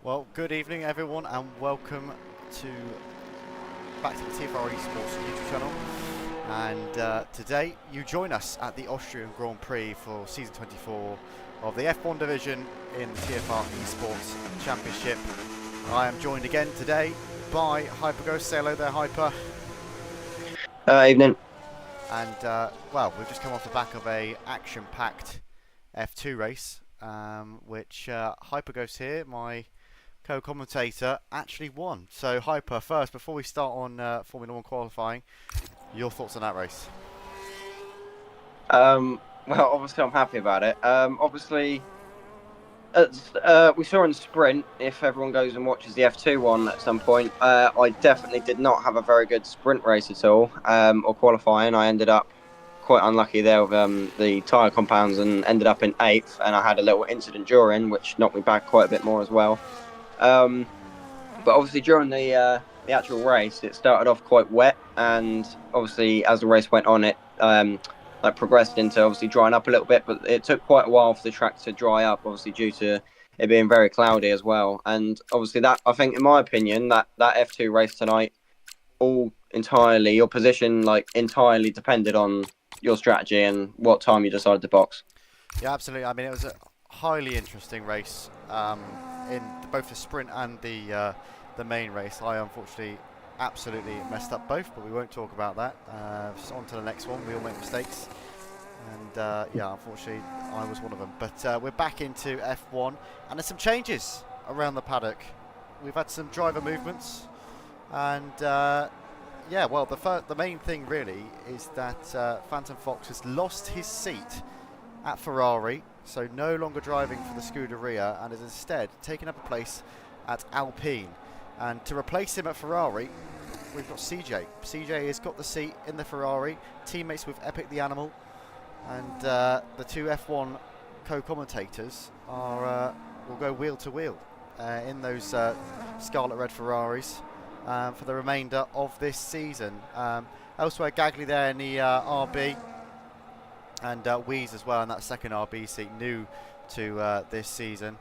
Well, good evening everyone and welcome to back to the TFR eSports YouTube channel. And today you join us at the Austrian Grand Prix for season 24 of the F1 division in the TFR eSports Championship. I am joined again today by HyperGhost. Say hello there, Hyper. Evening. And well, we've just come off the back of a action-packed F2 race, which HyperGhost here, my co-commentator, actually won. So Hyper, first, before we start on Formula 1 qualifying, your thoughts on that race? Well, obviously I'm happy about it. Obviously, we saw in the sprint, if everyone goes and watches the F2 one at some point, I definitely did not have a very good sprint race at all, or qualifying. I ended up quite unlucky there with the tyre compounds and ended up in 8th, and I had a little incident during, which knocked me back quite a bit more as well. But obviously during the actual race, it started off quite wet, and obviously as the race went on, it like progressed into obviously drying up a little bit. But it took quite a while for the track to dry up, obviously due to it being very cloudy as well. And obviously that, I think, in my opinion, that F2 race tonight, all entirely your position, like entirely depended on your strategy and what time you decided to box. Yeah, absolutely. I mean, it was a highly interesting race in both the sprint and the main race. I unfortunately absolutely messed up both, but we won't talk about that. Just on to the next one. We all make mistakes. And yeah, unfortunately, I was one of them. But we're back into F1, and there's some changes around the paddock. We've had some driver movements, and yeah, well, the main thing really is that Phantom Fox has lost his seat at Ferrari, so no longer driving for the Scuderia, and is instead taking up a place at Alpine. And to replace him at Ferrari, we've got CJ. CJ has got the seat in the Ferrari, teammates with Epic the Animal, and the two F1 co-commentators will go wheel to wheel in those scarlet red Ferraris for the remainder of this season. Elsewhere, Gagley there in the RB, and Wheeze as well in that second RB seat, new to this season.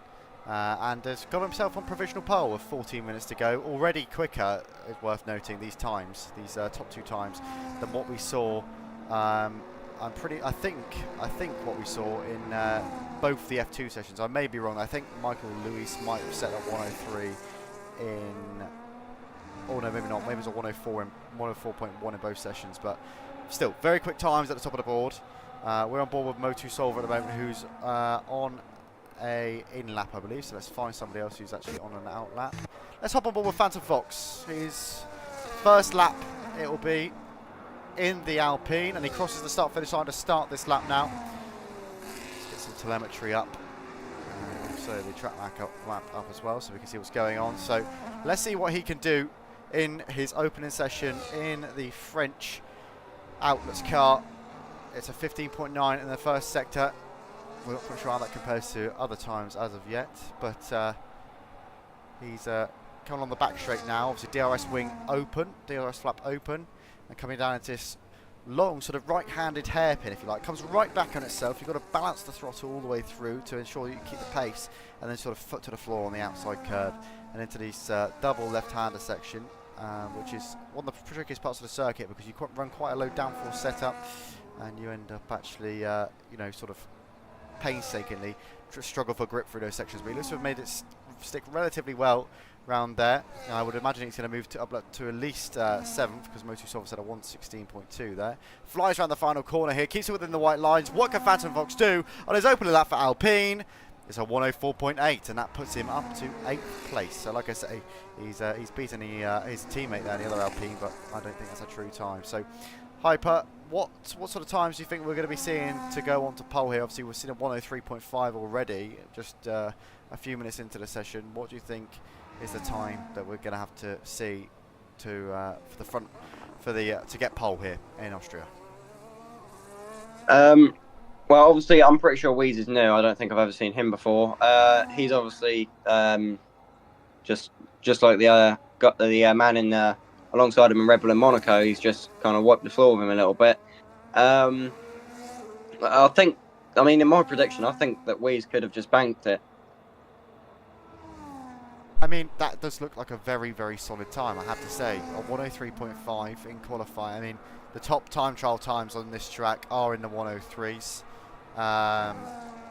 And has got himself on provisional pole with 14 minutes to go. Already quicker, it's worth noting, these times, these top two times, than what we saw. I think what we saw in both the F2 sessions. I may be wrong. I think Michael Lewis might have set up 103 in. Oh no, maybe not. Maybe it was a 104 and 104.1 in both sessions. But still, very quick times at the top of the board. We're on board with Motu Solver at the moment, who's on a in lap, I believe. So let's find somebody else who's actually on an out lap. Let's hop on board with Phantom Fox. His first lap it will be in the Alpine, and he crosses the start-finish line to start this lap now. Let's get some telemetry up. Also the track map up as well, so we can see what's going on. So let's see what he can do in his opening session in the French Outlets car. It's a 15.9 in the first sector. We're not quite sure how that compares to other times as of yet, but he's coming on the back straight now. Obviously DRS wing open, DRS flap open, and coming down into this long sort of right-handed hairpin, if you like. Comes right back on itself. You've got to balance the throttle all the way through to ensure that you keep the pace, and then sort of foot to the floor on the outside curve and into this double left-hander section, which is one of the trickiest parts of the circuit because you run quite a low downforce setup, and you end up actually, you know, sort of painstakingly struggle for grip through those sections. But he looks to have made it stick relatively well round there. I would imagine he's going to move up to at least 7th, because Motu Solver said a 116.2 there. Flies around the final corner here, keeps it within the white lines. What can Phantom Fox do on his opening lap for Alpine? It's a 104.8, and that puts him up to 8th place. So like I say, he's beaten his teammate there in the other Alpine, but I don't think that's a true time. So Hyper, what sort of times do you think we're going to be seeing to go on to pole here? Obviously we've seen a 103.5 already, just a few minutes into the session. What do you think is the time that we're going to have to see to to get pole here in Austria? Well, obviously, I'm pretty sure Wheeze is new. I don't think I've ever seen him before. He's obviously just like the man in alongside him in Red Bull in Monaco. He's just kind of wiped the floor with him a little bit. I mean, in my prediction, I think that Wheeze could have just banked it. I mean, that does look like a very, very solid time, I have to say. A 103.5 in qualifying. I mean, the top time trial times on this track are in the 103s.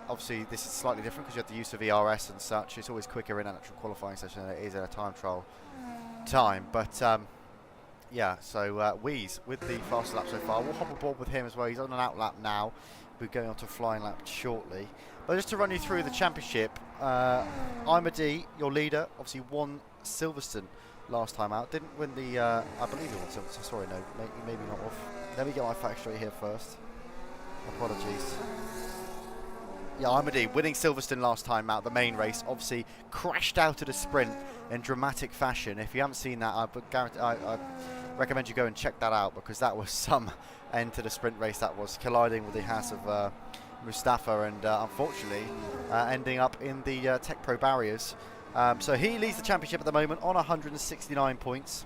Obviously, this is slightly different because you have the use of ERS and such. It's always quicker in an actual qualifying session than it is in a time trial time. But yeah, so Wheeze with the fastest lap so far. We'll hop aboard with him as well. He's on an out lap now. We're going on to a flying lap shortly. But just to run you through the championship, Imad, your leader, obviously won Silverstone last time out. Didn't win the, I believe he won Silverstone. Sorry, no, maybe not off. Let me get my facts straight here first. Apologies. Yeah, Imad winning Silverstone last time out, the main race, obviously crashed out at a sprint in dramatic fashion. If you haven't seen that, I recommend you go and check that out, because that was some end to the sprint race. That was colliding with the house of Mustafa, and unfortunately ending up in the Tech Pro barriers. So he leads the championship at the moment on 169 points.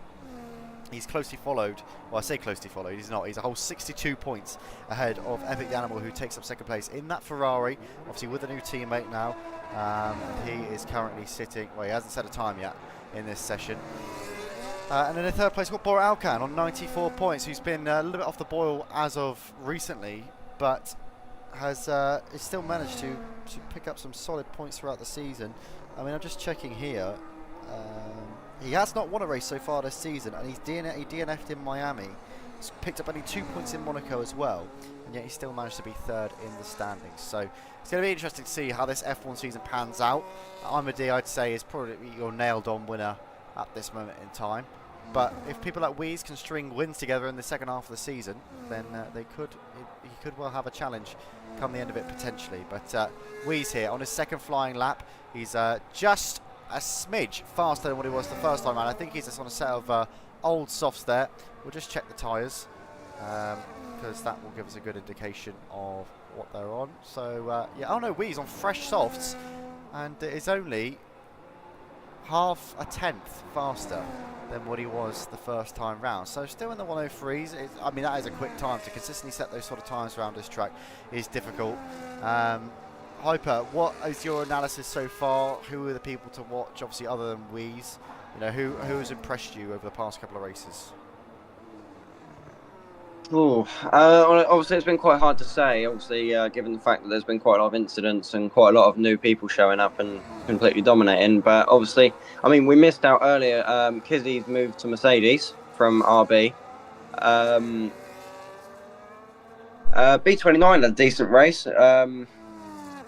He's closely followed, well, I say closely followed, he's not, he's a whole 62 points ahead of Epic the Animal, who takes up second place in that Ferrari, obviously with a new teammate now. He is currently sitting, well, he hasn't set a time yet in this session. And then in third place, we've got Bora Alkan on 94 points, who's been a little bit off the boil as of recently, but has still managed to pick up some solid points throughout the season. I mean, I'm just checking here. He has not won a race so far this season, and he DNF'd in Miami. He's picked up only 2 points in Monaco as well, and yet he still managed to be third in the standings. So it's going to be interesting to see how this F1 season pans out. Imad, I'd say, is probably your nailed-on winner at this moment in time. But if people like Wheeze can string wins together in the second half of the season, then he could well have a challenge come the end of it potentially. But Wheeze here on his second flying lap. He's just a smidge faster than what he was the first time around. I think he's just on a set of old softs there. We'll just check the tyres, because that will give us a good indication of what they're on. So yeah, oh no, Wheeze on fresh softs, and it's only half a tenth faster than what he was the first time round. So still in the 103s. I mean, that is a quick time. To consistently set those sort of times around this track is difficult. Hyper, what is your analysis so far? Who are the people to watch, obviously, other than Wheeze? You know, who has impressed you over the past couple of races? Oh, obviously it's been quite hard to say. Obviously, given the fact that there's been quite a lot of incidents and quite a lot of new people showing up and completely dominating. But obviously, I mean, we missed out earlier. Kizzy's moved to Mercedes from RB. B29 had a decent race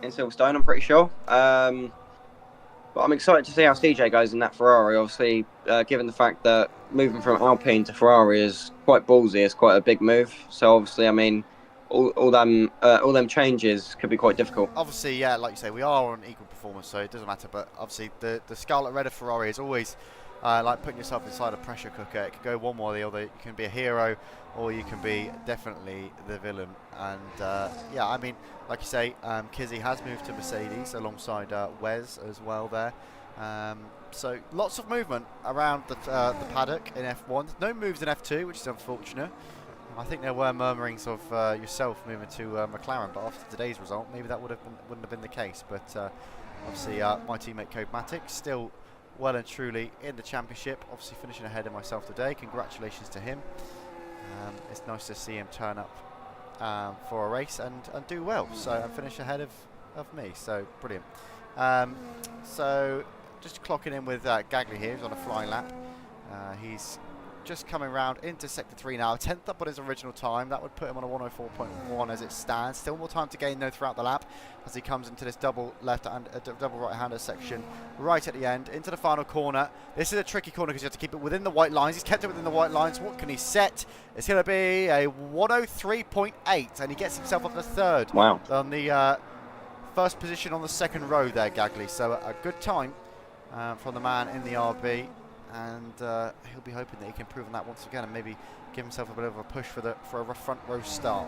in Silverstone, I'm pretty sure. But I'm excited to see how CJ goes in that Ferrari. Obviously, given the fact that moving from Alpine to Ferrari is quite ballsy, it's quite a big move. So obviously, I mean, all them changes could be quite difficult. Obviously, yeah, like you say, we are on equal performance, so it doesn't matter. But obviously, the Scarlet Red of Ferrari is always like putting yourself inside a pressure cooker. It can go one way or the other. You can be a hero, or you can be definitely the villain. And yeah, I mean, like you say, Kizzy has moved to Mercedes alongside Wes as well there. So lots of movement around the paddock in F1. No moves in F2, which is unfortunate. I think there were murmurings of yourself moving to McLaren, but after today's result, maybe that wouldn't have been the case. But obviously, my teammate Codematic still well and truly in the championship, obviously finishing ahead of myself today. Congratulations to him. It's nice to see him turn up for a race and do well, so and finish ahead of me, so brilliant. So just clocking in with Gagley here, who's on a flying lap. He's just coming round into sector 3 now, 10th up on his original time. That would put him on a 104.1 as it stands. Still more time to gain though throughout the lap as he comes into this double left and double right-hander section right at the end into the final corner. This is a tricky corner because you have to keep it within the white lines. He's kept it within the white lines. What can he set? It's going to be a 103.8, and he gets himself up to third. Wow. On the first position on the second row there, Gagley. So a good time from the man in the RB. And he'll be hoping that he can improve on that once again and maybe give himself a bit of a push for a front row start.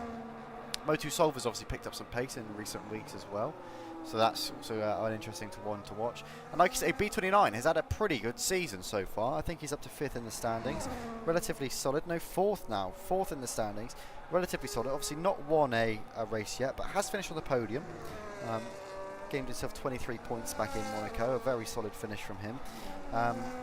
Motu Solver's obviously picked up some pace in recent weeks as well, so that's also an interesting one to watch. And like you say, B29 has had a pretty good season so far. I think he's up to 5th in the standings, relatively solid. No, 4th now, 4th in the standings, relatively solid. Obviously not won a race yet, but has finished on the podium. gained himself 23 points back in Monaco, a very solid finish from him.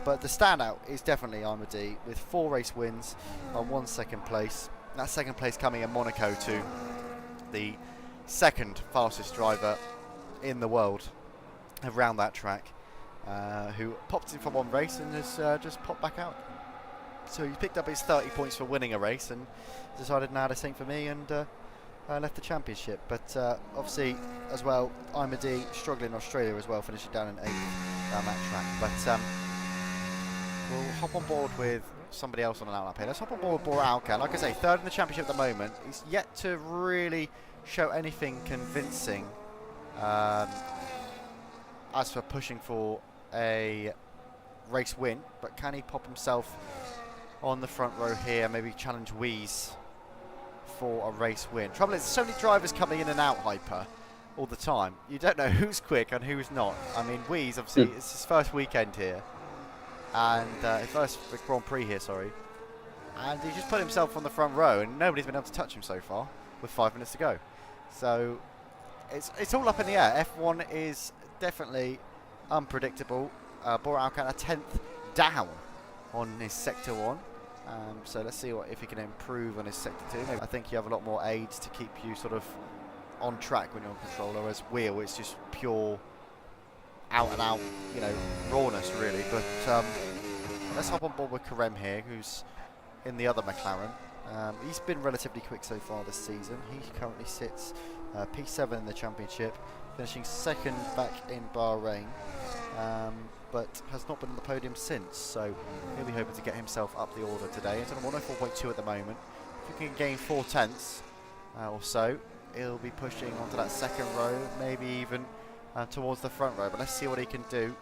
But the standout is definitely Imadi, with 4 race wins and 1 second place. That second place coming in Monaco to the second fastest driver in the world around that track, who popped in for 1 race and has just popped back out. So he picked up his 30 points for winning a race and decided now the same for me, and left the championship. But obviously as well, Imadi struggling in Australia as well, finishing down in 8th down that track. But we'll hop on board with somebody else on an outlap here. Let's hop on board with Bora Alcan. Like I say, 3rd in the championship at the moment. He's yet to really show anything convincing as for pushing for a race win, but can he pop himself on the front row here, maybe challenge Wheeze for a race win? Trouble is, so many drivers coming in and out, Hyper, all the time. You don't know who's quick and who's not. I mean, Wheeze, obviously, it's his first weekend here, and his first Grand Prix here, sorry. And he just put himself on the front row, and nobody's been able to touch him so far, with 5 minutes to go. So, it's all up in the air. F1 is definitely unpredictable. Bora Alcan a 10th down on his Sector 1. So let's see if he can improve on his Sector 2. Maybe I think you have a lot more aids to keep you sort of on track when you're on controller. Whereas Wheel, it's just pure out and out, you know, rawness really. But let's hop on board with Karem here, who's in the other McLaren. He's been relatively quick so far this season. He currently sits P7 in the championship, finishing 2nd back in Bahrain. But has not been on the podium since, so he'll be hoping to get himself up the order today. He's on 104.2 at the moment. If he can gain 4 tenths or so, he'll be pushing onto that 2nd row, maybe even towards the front row. But let's see what he can do.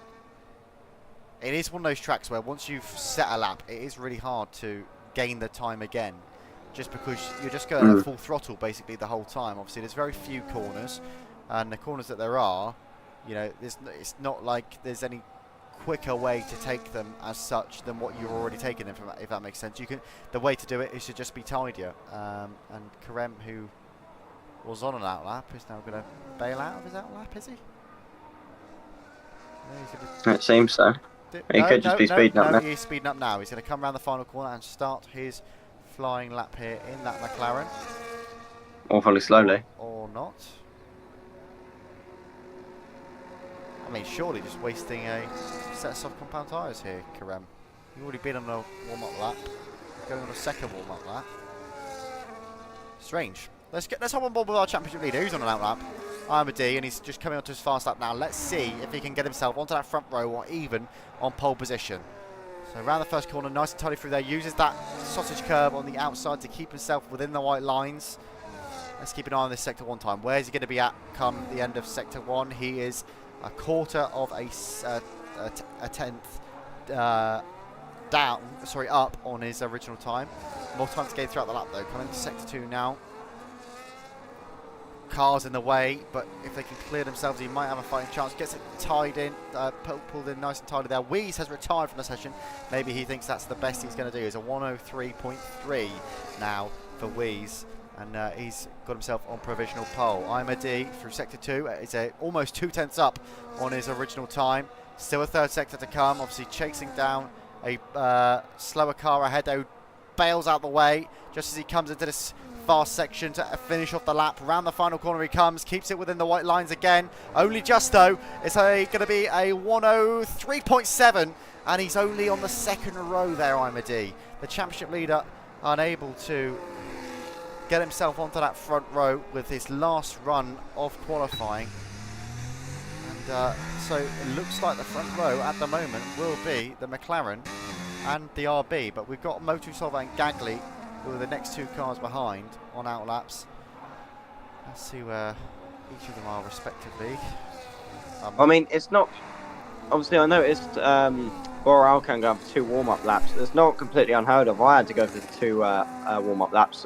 It is one of those tracks where once you've set a lap, it is really hard to gain the time again, just because you're just going at full throttle basically the whole time. Obviously, there's very few corners, and the corners that there are, you know, it's not like there's any quicker way to take them as such than what you're already taking them, if that makes sense. The way to do it is to just be tidier. And Karem, who was on an outlap, is now going to bail out of his outlap, is he? No, it seems so. He could just be speeding up now. He's speeding up now. He's going to come around the final corner and start his flying lap here in that McLaren. Awfully slowly. Or not. I mean, surely just wasting a set of soft compound tyres here, Karem. You've already been on a warm-up lap, going on a 2nd warm-up lap. Strange. Let's hop on board with our championship leader, who's on an outlap. Imadi, and he's just coming onto his fast lap now. Let's see if he can get himself onto that front row or even on pole position. So around the first corner, nice and tidy through there. Uses that sausage curb on the outside to keep himself within the white lines. Let's keep an eye on this Sector 1 time. Where's he going to be at come the end of Sector 1? He is a quarter of a tenth up on his original time. More time to gain throughout the lap though. Coming into Sector 2 now. Cars in the way, but if they can clear themselves, he might have a fighting chance. Gets it tied in, pulled in nice and tidy there. Wheeze has retired from the session. Maybe he thinks that's the best he's going to do. It's a 103.3 now for Wheeze. And he's got himself on provisional pole. Imadi through Sector 2 is almost 2 tenths up on his original time. Still a 3rd sector to come. Obviously chasing down a slower car ahead, though. Bails out the way just as he comes into this fast section to finish off the lap. Around the final corner he comes. Keeps it within the white lines again. Only just though. It's going to be a 103.7. And he's only on the 2nd row there, Imadi. The championship leader unable to get himself onto that front row with his last run of qualifying. And so it looks like the front row at the moment will be the McLaren and the RB, but we've got Motusova and Gagli, who are the next 2 cars behind on outlaps. Let's see where each of them are respectively. I mean, it's not, obviously I noticed Bora Alcan going for 2 warm-up laps. It's not completely unheard of. I had to go for 2 warm-up laps.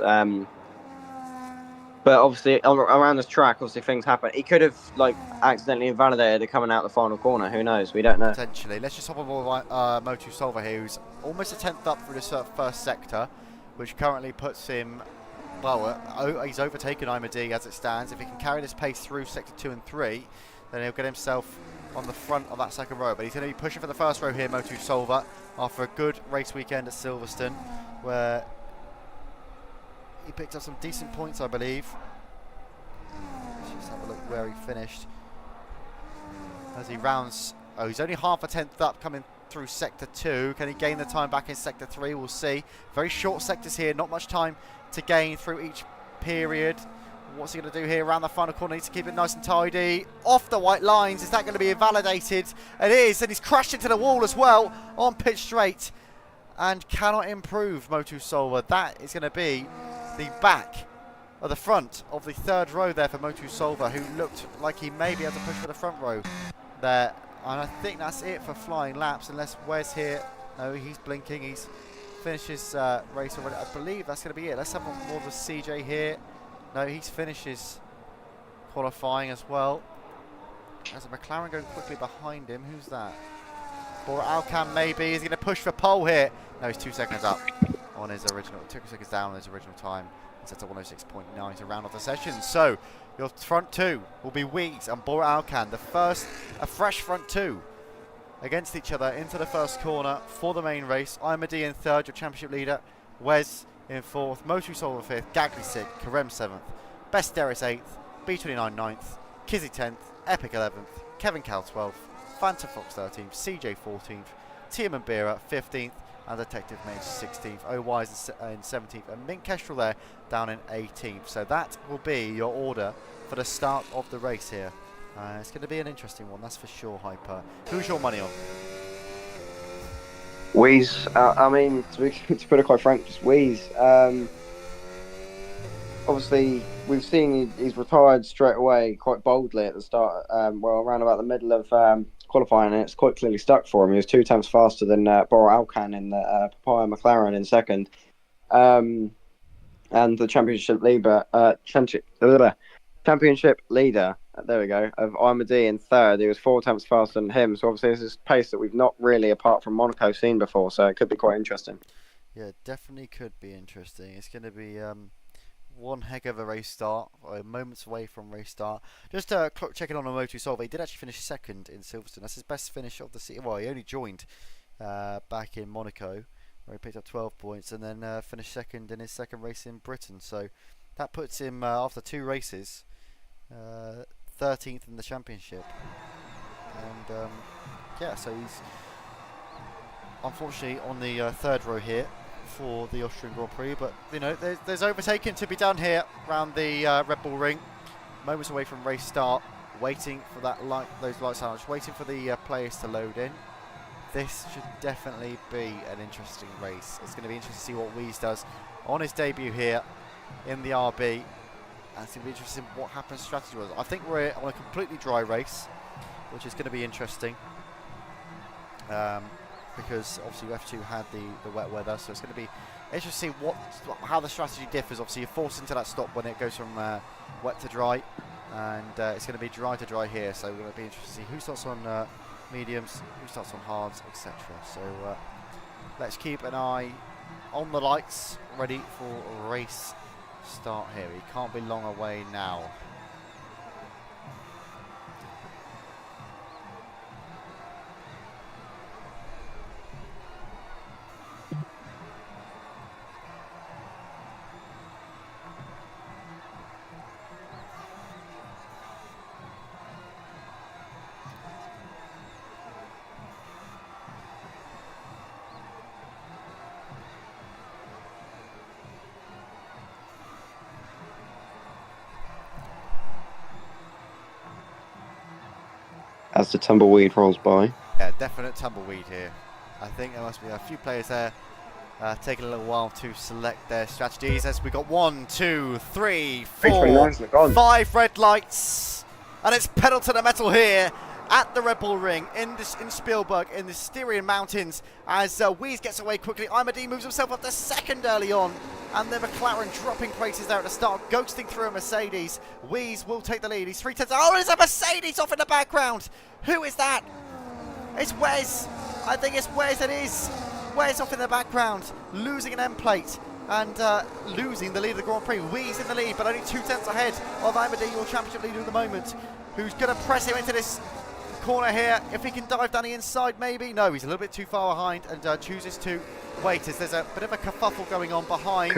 But obviously, around this track, obviously things happen. He could have, like, accidentally invalidated it coming out the final corner. Who knows? We don't know. Potentially. Let's just hop on board with Motusova here, who's almost a 10th up through this first sector, which currently puts him lower. He's overtaken Imadi as it stands. If he can carry this pace through Sector 2 and 3, then he'll get himself on the front of that second row. But he's going to be pushing for the first row here, Motu Solver, after a good race weekend at Silverstone, where he picked up some decent points, I believe. Let's just have a look where he finished. As he rounds, oh, he's only half a tenth up coming through sector 2. Can he gain the time back in sector 3? We'll see. Very short sectors here, not much time to gain through each period. What's he going to do here around the final corner? Needs to keep it nice and tidy. Off the white lines. Is that going to be invalidated? It is, and he's crashed into the wall as well on pitch straight and cannot improve, Motu Solver. That is going to be the back or the front of the third row there for Motu Solver, who looked like he may be able to push for the front row there. And I think that's it for flying laps, unless Wes here. No, he's blinking. He's finished his race already. I believe that's going to be it. Let's have more of a CJ here. No, he's finished his qualifying as well. There's a McLaren going quickly behind him. Who's that? Or Alcan maybe. Is he going to push for pole here? No, he's 2 seconds up on his original. 2 seconds down on his original time. It's at 106.9 to round off the session. So your front two will be Weeds and Bora Alcan. The first, a fresh front two against each other into the first corner for the main race. Imadi in third, your championship leader. Wes in fourth, Motu Solver fifth, Gagli sixth, Karem 7th, Best Deris 8th, B29 9th, Kizzy 10th, Epic 11th, Kevin Cal 12th, Phantom Fox 13th, CJ 14th, Tiam and Bira 15th, and Detective Mage 16th, O-Wise in 17th, and Mink Kestrel there down in 18th. So that will be your order for the start of the race here. It's going to be an interesting one, that's for sure, Hyper. Who's your money on? Wheeze, I mean, to put it quite frank, just Wheeze. Obviously, we've seen he's retired straight away quite boldly at the start, around about the middle of qualifying, and it's quite clearly stuck for him. He was 2 times faster than Bora Alcan in the Papaya McLaren in second. And the championship leader, there we go, of Imadi in third. He was 4 times faster than him. So obviously this is pace that we've not really, apart from Monaco, seen before. So it could be quite interesting. Yeah, definitely could be interesting. It's going to be one heck of a race start, or moments away from race start. Just clock checking on Motu Solver. He did actually finish second in Silverstone. That's his best finish of the season. Well, he only joined back in Monaco, where he picked up 12 points, and then finished second in his second race in Britain. So that puts him, after 2 races, 13th in the championship. And yeah, so he's unfortunately on the third row here for the Austrian Grand Prix, but you know, there's overtaking to be done here around the Red Bull Ring. Moments away from race start, waiting for that those lights out, waiting for the players to load in. This should definitely be an interesting race. It's going to be interesting to see what Weeze does on his debut here in the RB. And it's going to be interesting what happens strategy-wise. I think we're on a completely dry race, which is going to be interesting. Because obviously F2 had the wet weather, so it's going to be interesting to see how the strategy differs. Obviously you're forced into that stop when it goes from wet to dry, and it's going to be dry to dry here, so we're going to be interested to see who starts on mediums, who starts on hards, etc. So let's keep an eye on the lights, ready for race start here. He can't be long away now. As the tumbleweed rolls by. Yeah, definite tumbleweed here. I think there must be a few players there taking a little while to select their strategies, as we got 1, 2, 3, 4, 5 red lights, and it's pedal to the metal here at the Red Bull Ring in Spielberg in the Styrian Mountains, as Weeze gets away quickly. Imadi moves himself up to second early on, and the McLaren dropping places there at the start, ghosting through a Mercedes. Weeze will take the lead. He's 3 tenths. Oh, there's a Mercedes off in the background. Who is that? It's Wes. I think it's Wes. It is Wes off in the background, losing an end plate and losing the lead of the Grand Prix. Weeze in the lead, but only 2 tenths ahead of Imadi, your championship leader at the moment. who's going to press him into this corner here. If he can dive down the inside, maybe. No, he's a little bit too far behind and chooses to wait as there's a bit of a kerfuffle going on behind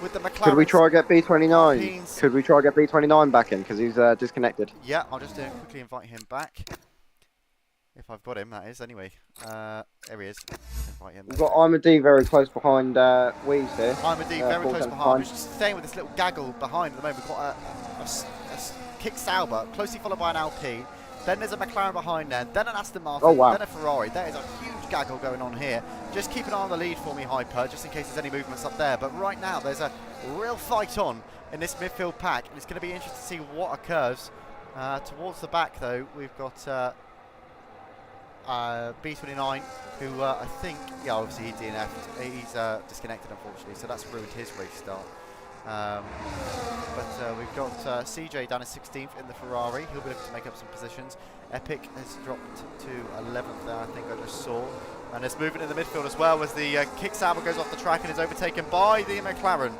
with the McLaren. Could we try to get B29? Could we try to get B29 back in because he's disconnected? Yeah, I'll just quickly invite him back. If I've got him, that is. Anyway, there he is. Invite him. We've got Imad very close behind Weeze here. Imad very close behind. Who's staying with this little gaggle behind at the moment. We've got a kick Sauber, closely followed by an Alpine. Then there's a McLaren behind there, then an Aston Martin, then a Ferrari. There is a huge gaggle going on here. Just keep an eye on the lead for me, Hyper, just in case there's any movements up there. But right now, there's a real fight on in this midfield pack. And it's going to be interesting to see what occurs. Towards the back, though, we've got B29, who I think, yeah, obviously he DNF'd. He's disconnected, unfortunately, so that's ruined his race start. But we've got CJ down at 16th in the Ferrari. He'll be looking to make up some positions. Epic has dropped to 11th there, I think I just saw. And there's movement in the midfield as well as the kick Sauber goes off the track and is overtaken by the McLaren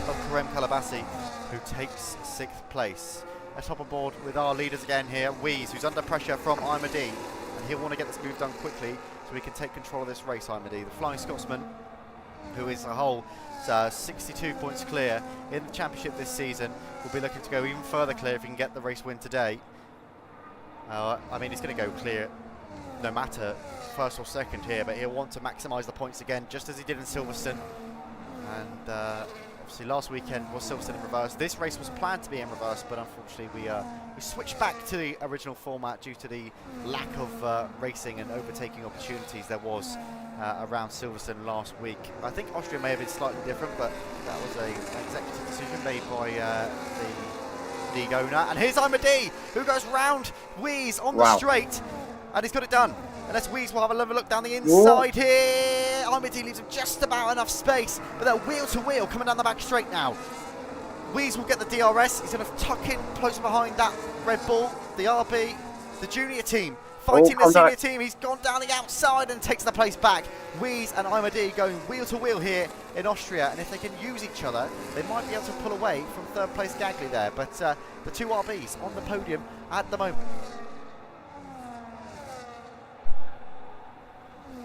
of Karem Kalabasi, who takes 6th place. Let's hop on board with our leaders again here. Weeze, who's under pressure from Imad, and he'll want to get this move done quickly so we can take control of this race. Imad, the Flying Scotsman, who is a whole 62 points clear in the championship this season, will be looking to go even further clear if he can get the race win today. I mean, he's going to go clear no matter first or second here, but he'll want to maximise the points again, just as he did in Silverstone. And obviously last weekend was Silverstone in reverse. This race was planned to be in reverse, but unfortunately we switched back to the original format due to the lack of racing and overtaking opportunities there was around Silverstone last week. I think Austria may have been slightly different, but that was an executive decision made by the league owner. And here's Imad, who goes round Weeze on the straight, and he's got it done. Unless Weeze will have a look down the inside here. Imad leaves him just about enough space, but they're wheel to wheel coming down the back straight now. Weeze will get the DRS. He's going to tuck in close behind that Red Bull, the RB, the junior team. Fighting the senior team, he's gone down the outside and takes the place back. Weeze and Imad going wheel to wheel here in Austria, and if they can use each other, they might be able to pull away from third place Gagli there. But the two RBs on the podium at the moment.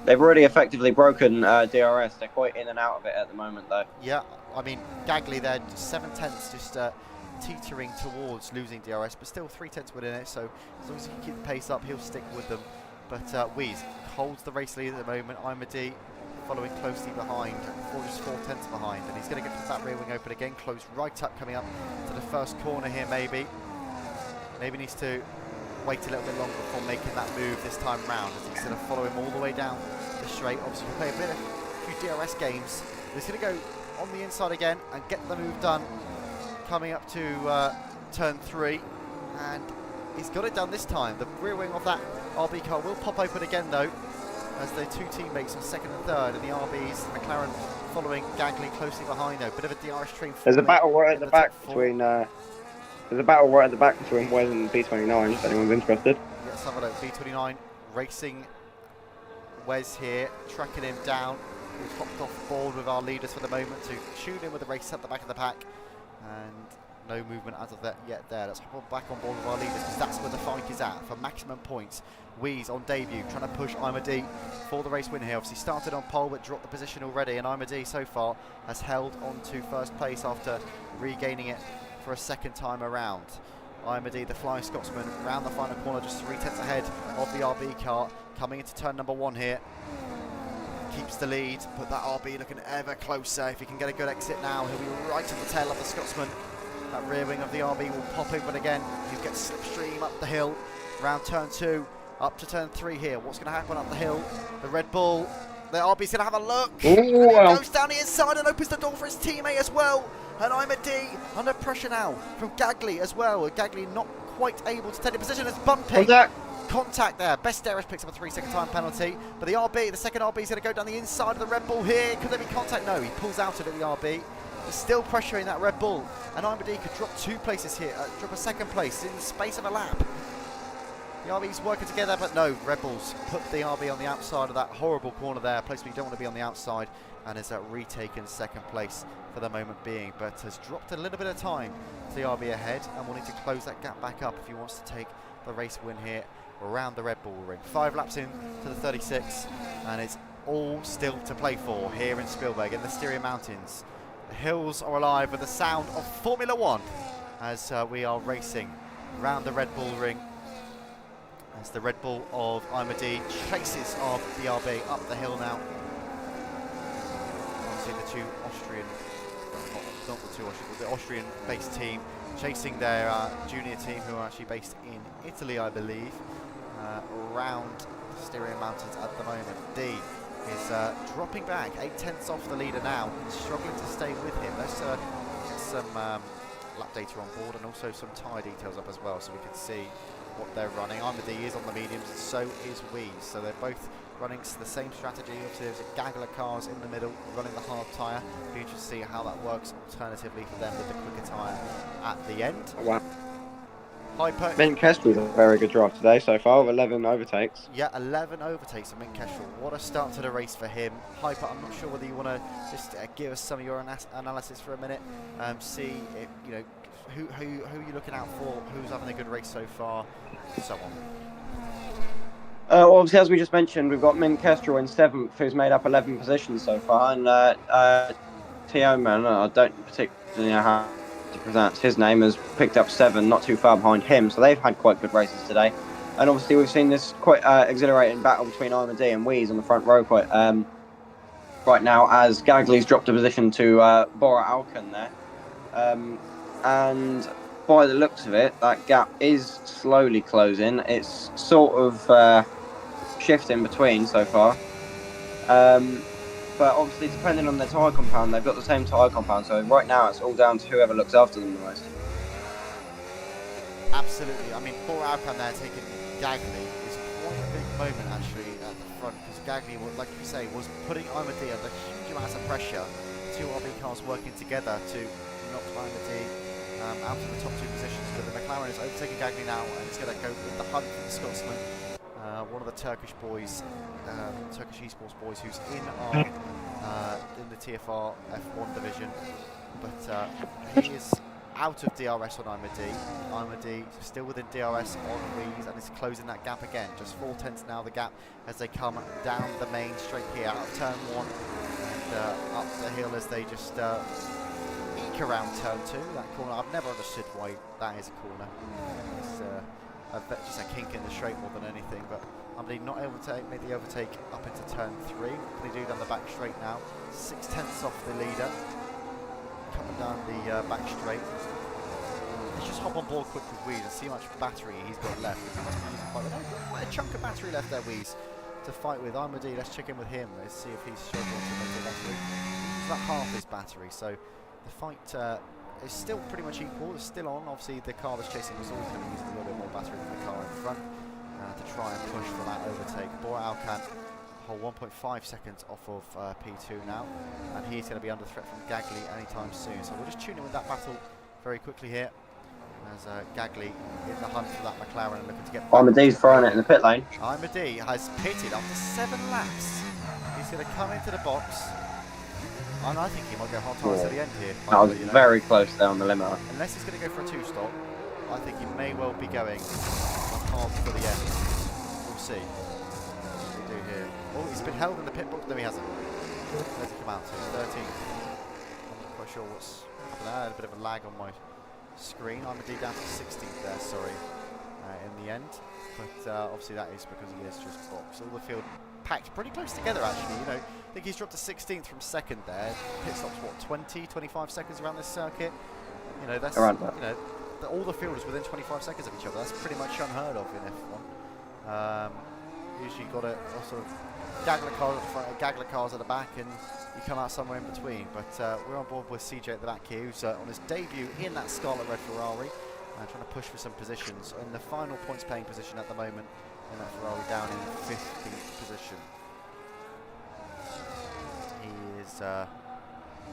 They've already effectively broken DRS. They're quite in and out of it at the moment, though. Yeah, I mean, Gagli there, 7/10, just teetering towards losing DRS, but still 3/10 within it, so as long as he can keep the pace up, he'll stick with them. But Weeze holds the race lead at the moment. Imad following closely behind, just 4/10 behind, and he's going to get that rear wing open again, close right up coming up to the first corner here maybe. Maybe needs to wait a little bit longer before making that move this time round, as he's going to follow him all the way down the straight. Obviously we'll play a few DRS games. He's going to go on the inside again and get the move done coming up to turn 3, and he's got it done this time. The rear wing of that RB car will pop open again though, as the two teammates on second and third, and the RBs, McLaren following Gagli closely behind though. Bit of a DRS train. There's a battle right at the back between there's a battle right at the back between Wes and B29, if anyone's interested. Let's have a look. B29 racing Wes here, tracking him down. We've hopped off board with our leaders for the moment to tune in with the race at the back of the pack. And no movement as of that yet there. Let's hop back on board with our leaders, because that's where the fight is at for maximum points. Weeze on debut, trying to push Imad for the race win here. Obviously started on pole but dropped the position already, and Imad so far has held on to first place after regaining it for a second time around. Imad, the Flying Scotsman, round the final corner, just 3/10 ahead of the RB car, coming into turn number 1 here. Keeps the lead, but that RB looking ever closer. If he can get a good exit now, he'll be right at the tail of the Scotsman. That rear wing of the RB will pop open again. He'll get slipstream up the hill, round turn 2, up to turn 3 here. What's going to happen up the hill? The Red Bull, the RB's going to have a look. And he goes down the inside and opens the door for his teammate as well. And Imad under pressure now from Gagli as well. Gagli not quite able to take the position. It's bumping. Contact there. Best DRS picks up a 3-second time penalty. But the RB, the second RB, is going to go down the inside of the Red Bull here. Could there be contact? No, he pulls out of it, the RB. There's still pressuring that Red Bull. And Imad could drop 2 places here, drop a second place in the space of a lap. The RB's working together, but no, Red Bulls put the RB on the outside of that horrible corner there, a place where you don't want to be on the outside, and has retaken second place for the moment being, but has dropped a little bit of time to the RB ahead and wanting to close that gap back up if he wants to take the race win here around the Red Bull ring. 5 laps in to the 36, and it's all still to play for here in Spielberg in the Styria Mountains. The hills are alive with the sound of Formula One as we are racing around the Red Bull ring. As the Red Bull of Imadi chases of the RB up the hill now. Obviously the two Austrian, not the two Austrian, the Austrian-based team chasing their junior team, who are actually based in Italy, I believe, around the Styria Mountains at the moment. D is dropping back, 8/10 off the leader now, struggling to stay with him. Let's get some lap data on board and also some tyre details up as well, so we can see what they're running. Imadi is on the mediums, and so is Weeze. So they're both running the same strategy. Obviously there's a gaggle of cars in the middle running the hard tyre. Be interested to see how that works alternatively for them with the quicker tyre at the end. Wow. Hyper. Mint Kestrel's a very good drive today so far, with 11 overtakes. Yeah, 11 overtakes for Mint Kestrel. What a start to the race for him. Hyper, I'm not sure whether you want to just give us some of your analysis for a minute. See if, you know, who you're looking out for, who's having a good race so far, and so on. Well, obviously, as we just mentioned, we've got Mint Kestrel in 7th, who's made up 11 positions so far, and Tioman, I don't particularly know how to pronounce his name, has picked up 7, not too far behind him, so they've had quite good races today. And obviously, we've seen this quite exhilarating battle between Imadi and Weeze on the front row quite right now, as Gagli's dropped a position to Bora Alkan there. And by the looks of it, that gap is slowly closing. It's sort of shifting between so far. But obviously, depending on their tyre compound, they've got the same tyre compound. So right now, it's all down to whoever looks after them the most. Absolutely. I mean, Bora Alkan there taking Gagli is quite a big moment actually at the front, because Gagli, like you say, was putting Imadi under huge amounts of pressure. Two RB cars working together to knock Imadi out of the top 2 positions, but the McLaren is overtaking Gagli now, and it's going to go with the hunt for the Scotsman, one of the Turkish boys, Turkish eSports boys, who's in our in the TFR F1 division, but he is out of DRS on Imadi. Imadi still within DRS on Weeze, and is closing that gap again. Just 4/10 now the gap as they come down the main straight here out of turn 1 and up the hill as they just around turn 2, that corner. I've never understood why that is a corner. It's just a kink in the straight more than anything, but Imadi not able to make the overtake up into turn 3. What can he do down the back straight now? 6/10 off the leader. Coming down the back straight. Let's just hop on board quick with Weeze and see how much battery he's got left. He must be using quite a chunk of battery left there, Weeze, to fight with. Imadi, let's check in with him. Let's see if he's struggling to make it battery. He's about half his battery, so the fight is still pretty much equal. It's still on. Obviously, the car that's chasing was always going to use a little bit more battery than the car in front to try and push for that overtake. Bora Alkan hold 1.5 seconds off of P2 now, and he's going to be under threat from Gagli anytime soon. So we'll just tune in with that battle very quickly here, as Gagli in the hunt for that McLaren and looking to get back. Imadi's throwing it in the pit lane. Imadi has pitted after 7 laps. He's going to come into the box. And I think he might go hard tyres to the end here. That was very close there on the limit. Unless he's going to go for a 2-stop, I think he may well be going hard for the end. We'll see. What we do here. Oh, he's been held in the pit box. No, he hasn't. Where's he come out to? 13th. I'm not quite sure what's happened there. A bit of a lag on my screen. Imadi down to 16th there, sorry, in the end. But obviously that is because he is just boxed. All the field packed pretty close together actually, you know. I think he's dropped to 16th from 2nd there. Pit stops what, 20-25 seconds around this circuit. You know, that's around that. You know, all the field is within 25 seconds of each other. That's pretty much unheard of in F1. Usually you've got a sort of gaggle of cars at the front, a gaggle of cars at the back, and you come out somewhere in between. But we're on board with CJ at the back here, who's on his debut in that Scarlet Red Ferrari, trying to push for some positions. In the final points paying position at the moment in that Ferrari, down in 15th position. He is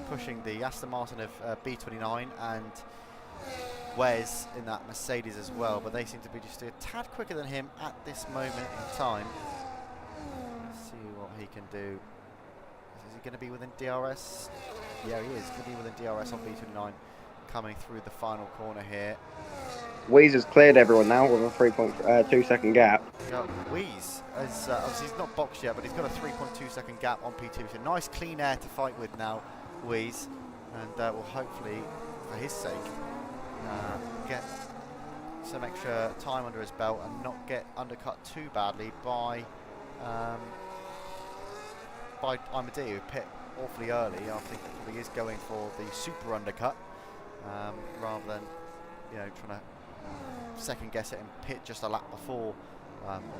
pushing the Aston Martin of B29 and Wes in that Mercedes as well, but they seem to be just a tad quicker than him at this moment in time. Let's see what he can do. Is he going to be within DRS? Yeah, he is going to be within DRS on B29 coming through the final corner here. Weeze has cleared everyone now with a 3.2 second gap. Yeah, Weeze, obviously he's not boxed yet, but he's got a 3.2 second gap on P2. So nice clean air to fight with now, Weeze, and will hopefully, for his sake, get some extra time under his belt and not get undercut too badly by Imadi, who pit awfully early. I think he probably is going for the super undercut rather than trying to second guess it and pit just a lap before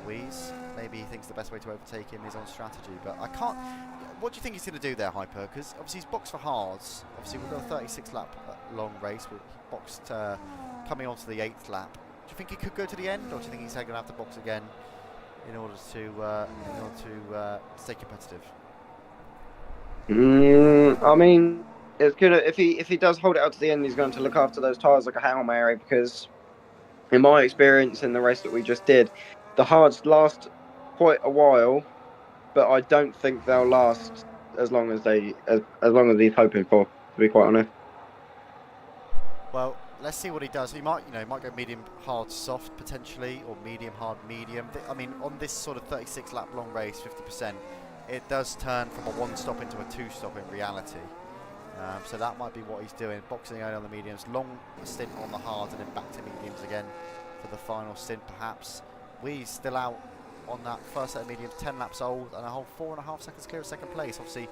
Weeze. Maybe he thinks the best way to overtake him is on strategy, but I can't. What do you think he's going to do there, Hyper? Because obviously he's boxed for hards. Obviously we've got a 36 lap long race. He boxed coming onto the 8th lap. Do you think he could go to the end, or do you think he's going to have to box again in order to stay competitive? I mean, it's good if he does hold it out to the end. He's going to look after those tyres like a Hail Mary, because in my experience in the race that we just did, the hards last quite a while, but I don't think they'll last as long as he's hoping for, to be quite honest. Well, let's see what he does. He might go medium hard soft potentially, or medium hard medium. I mean, on this sort of 36 lap long race, 50%, it does turn from a 1-stop into a 2-stop in reality. So that might be what he's doing, boxing only on the mediums, long stint on the hards, and then back to mediums again for the final stint perhaps. We's still out on that first set of mediums, 10 laps old, and a whole 4.5 seconds clear of second place. Obviously,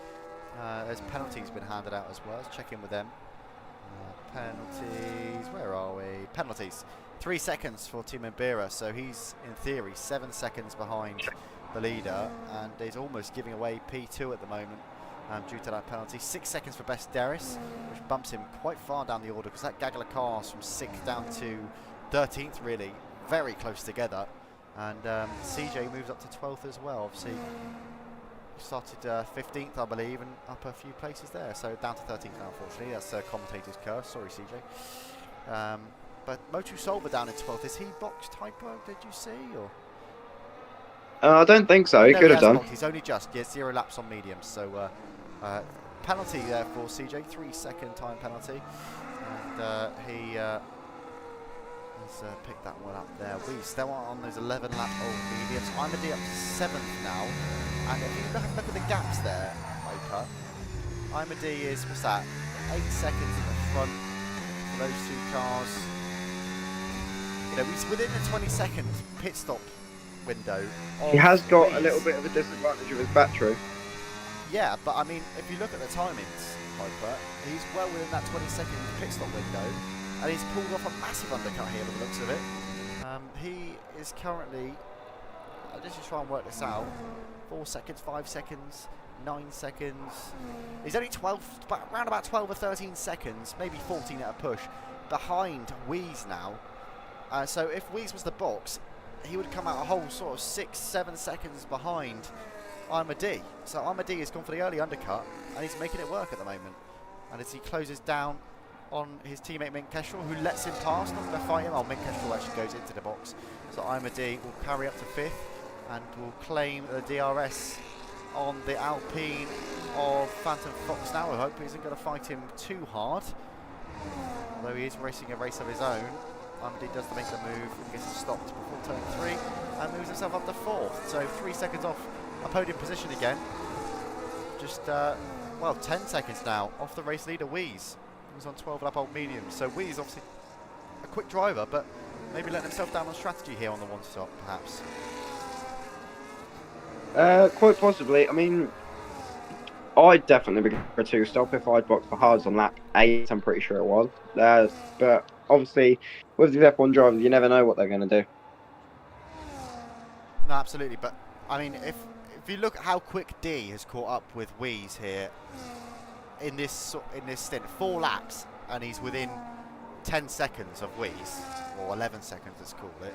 there's penalties been handed out as well. Let's check in with them. Penalties, where are we? Penalties. 3 seconds for Team Mbira, so he's in theory 7 seconds behind the leader, and is almost giving away P2 at the moment due to that penalty. 6 seconds for Best Deris, which bumps him quite far down the order, because that gaggle of cars from 6th down to 13th really very close together, and CJ moves up to 12th as well. Obviously started 15th, I believe, and up a few places there, so down to 13th now, unfortunately. That's a commentator's curse, sorry CJ. But Motu Solver down in 12th. Is he boxed Hyper, did you see? Or I don't think so. He could have done. Boxed. He's only just 0 laps on mediums, so penalty there for CJ, 3 second time penalty, and he has picked that one up there. We still are on those 11 lap old mediums. Imadi up to 7th now, and if you look at the gaps there, Hyper, Imadi is, what's that, 8 seconds in the front for those two cars. He's within the 20-second pit stop window. He has got a little bit of a disadvantage with his battery. Yeah, but I mean, if you look at the timings, Hyper, he's well within that 20-second pit stop window, and he's pulled off a massive undercut here by the looks of it. He is currently, let's just try and work this out, 4 seconds, 5 seconds, 9 seconds. He's only around about 12 or 13 seconds, maybe 14 at a push, behind Weeze now. So if Weeze was the box, he would come out a whole sort of 6-7 seconds behind Imadi. So Imadi has gone for the early undercut, and he's making it work at the moment. And as he closes down on his teammate Mint Kestrel, who lets him pass, not going to fight him. Oh, Mint Kestrel actually goes into the box. So Imadi will carry up to 5th and will claim the DRS on the Alpine of Phantom Fox now. I hope he isn't going to fight him too hard, although he is racing a race of his own. Imadi does make the move and gets stopped before turn 3 and moves himself up to 4th. So 3 seconds off a podium position again. Just, 10 seconds now off the race leader, Weeze. He's on 12 lap old medium. So Weeze obviously a quick driver, but maybe letting himself down on strategy here on the 1-stop, perhaps. Quite possibly. I mean, I'd definitely be for a 2-stop if I'd boxed for hards on lap 8, I'm pretty sure it was. But obviously, with these F1 drivers, you never know what they're going to do. No, absolutely. But, I mean, if you look at how quick D has caught up with Weeze here in this stint, 4 laps, and he's within 10 seconds of Weeze, or 11 seconds, let's call it.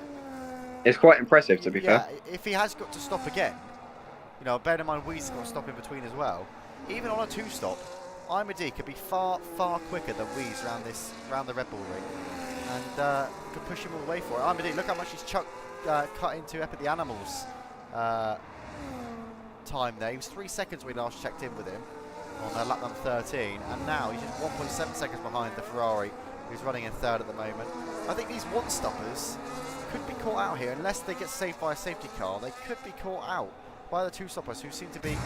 It's quite impressive, to be fair. If he has got to stop again, bear in mind Weeze has got to stop in between as well. Even on a 2-stop, Imadi could be far quicker than Wheeze around the Red Bull ring, and could push him all the way for it. Imadi, look how much he's cut into Epic the Animals time there. He was 3 seconds when we last checked in with him on lap number 13, and now he's just 1.7 seconds behind the Ferrari, who's running in third at the moment. I think these one-stoppers could be caught out here, unless they get saved by a safety car. They could be caught out by the two-stoppers, who seem to be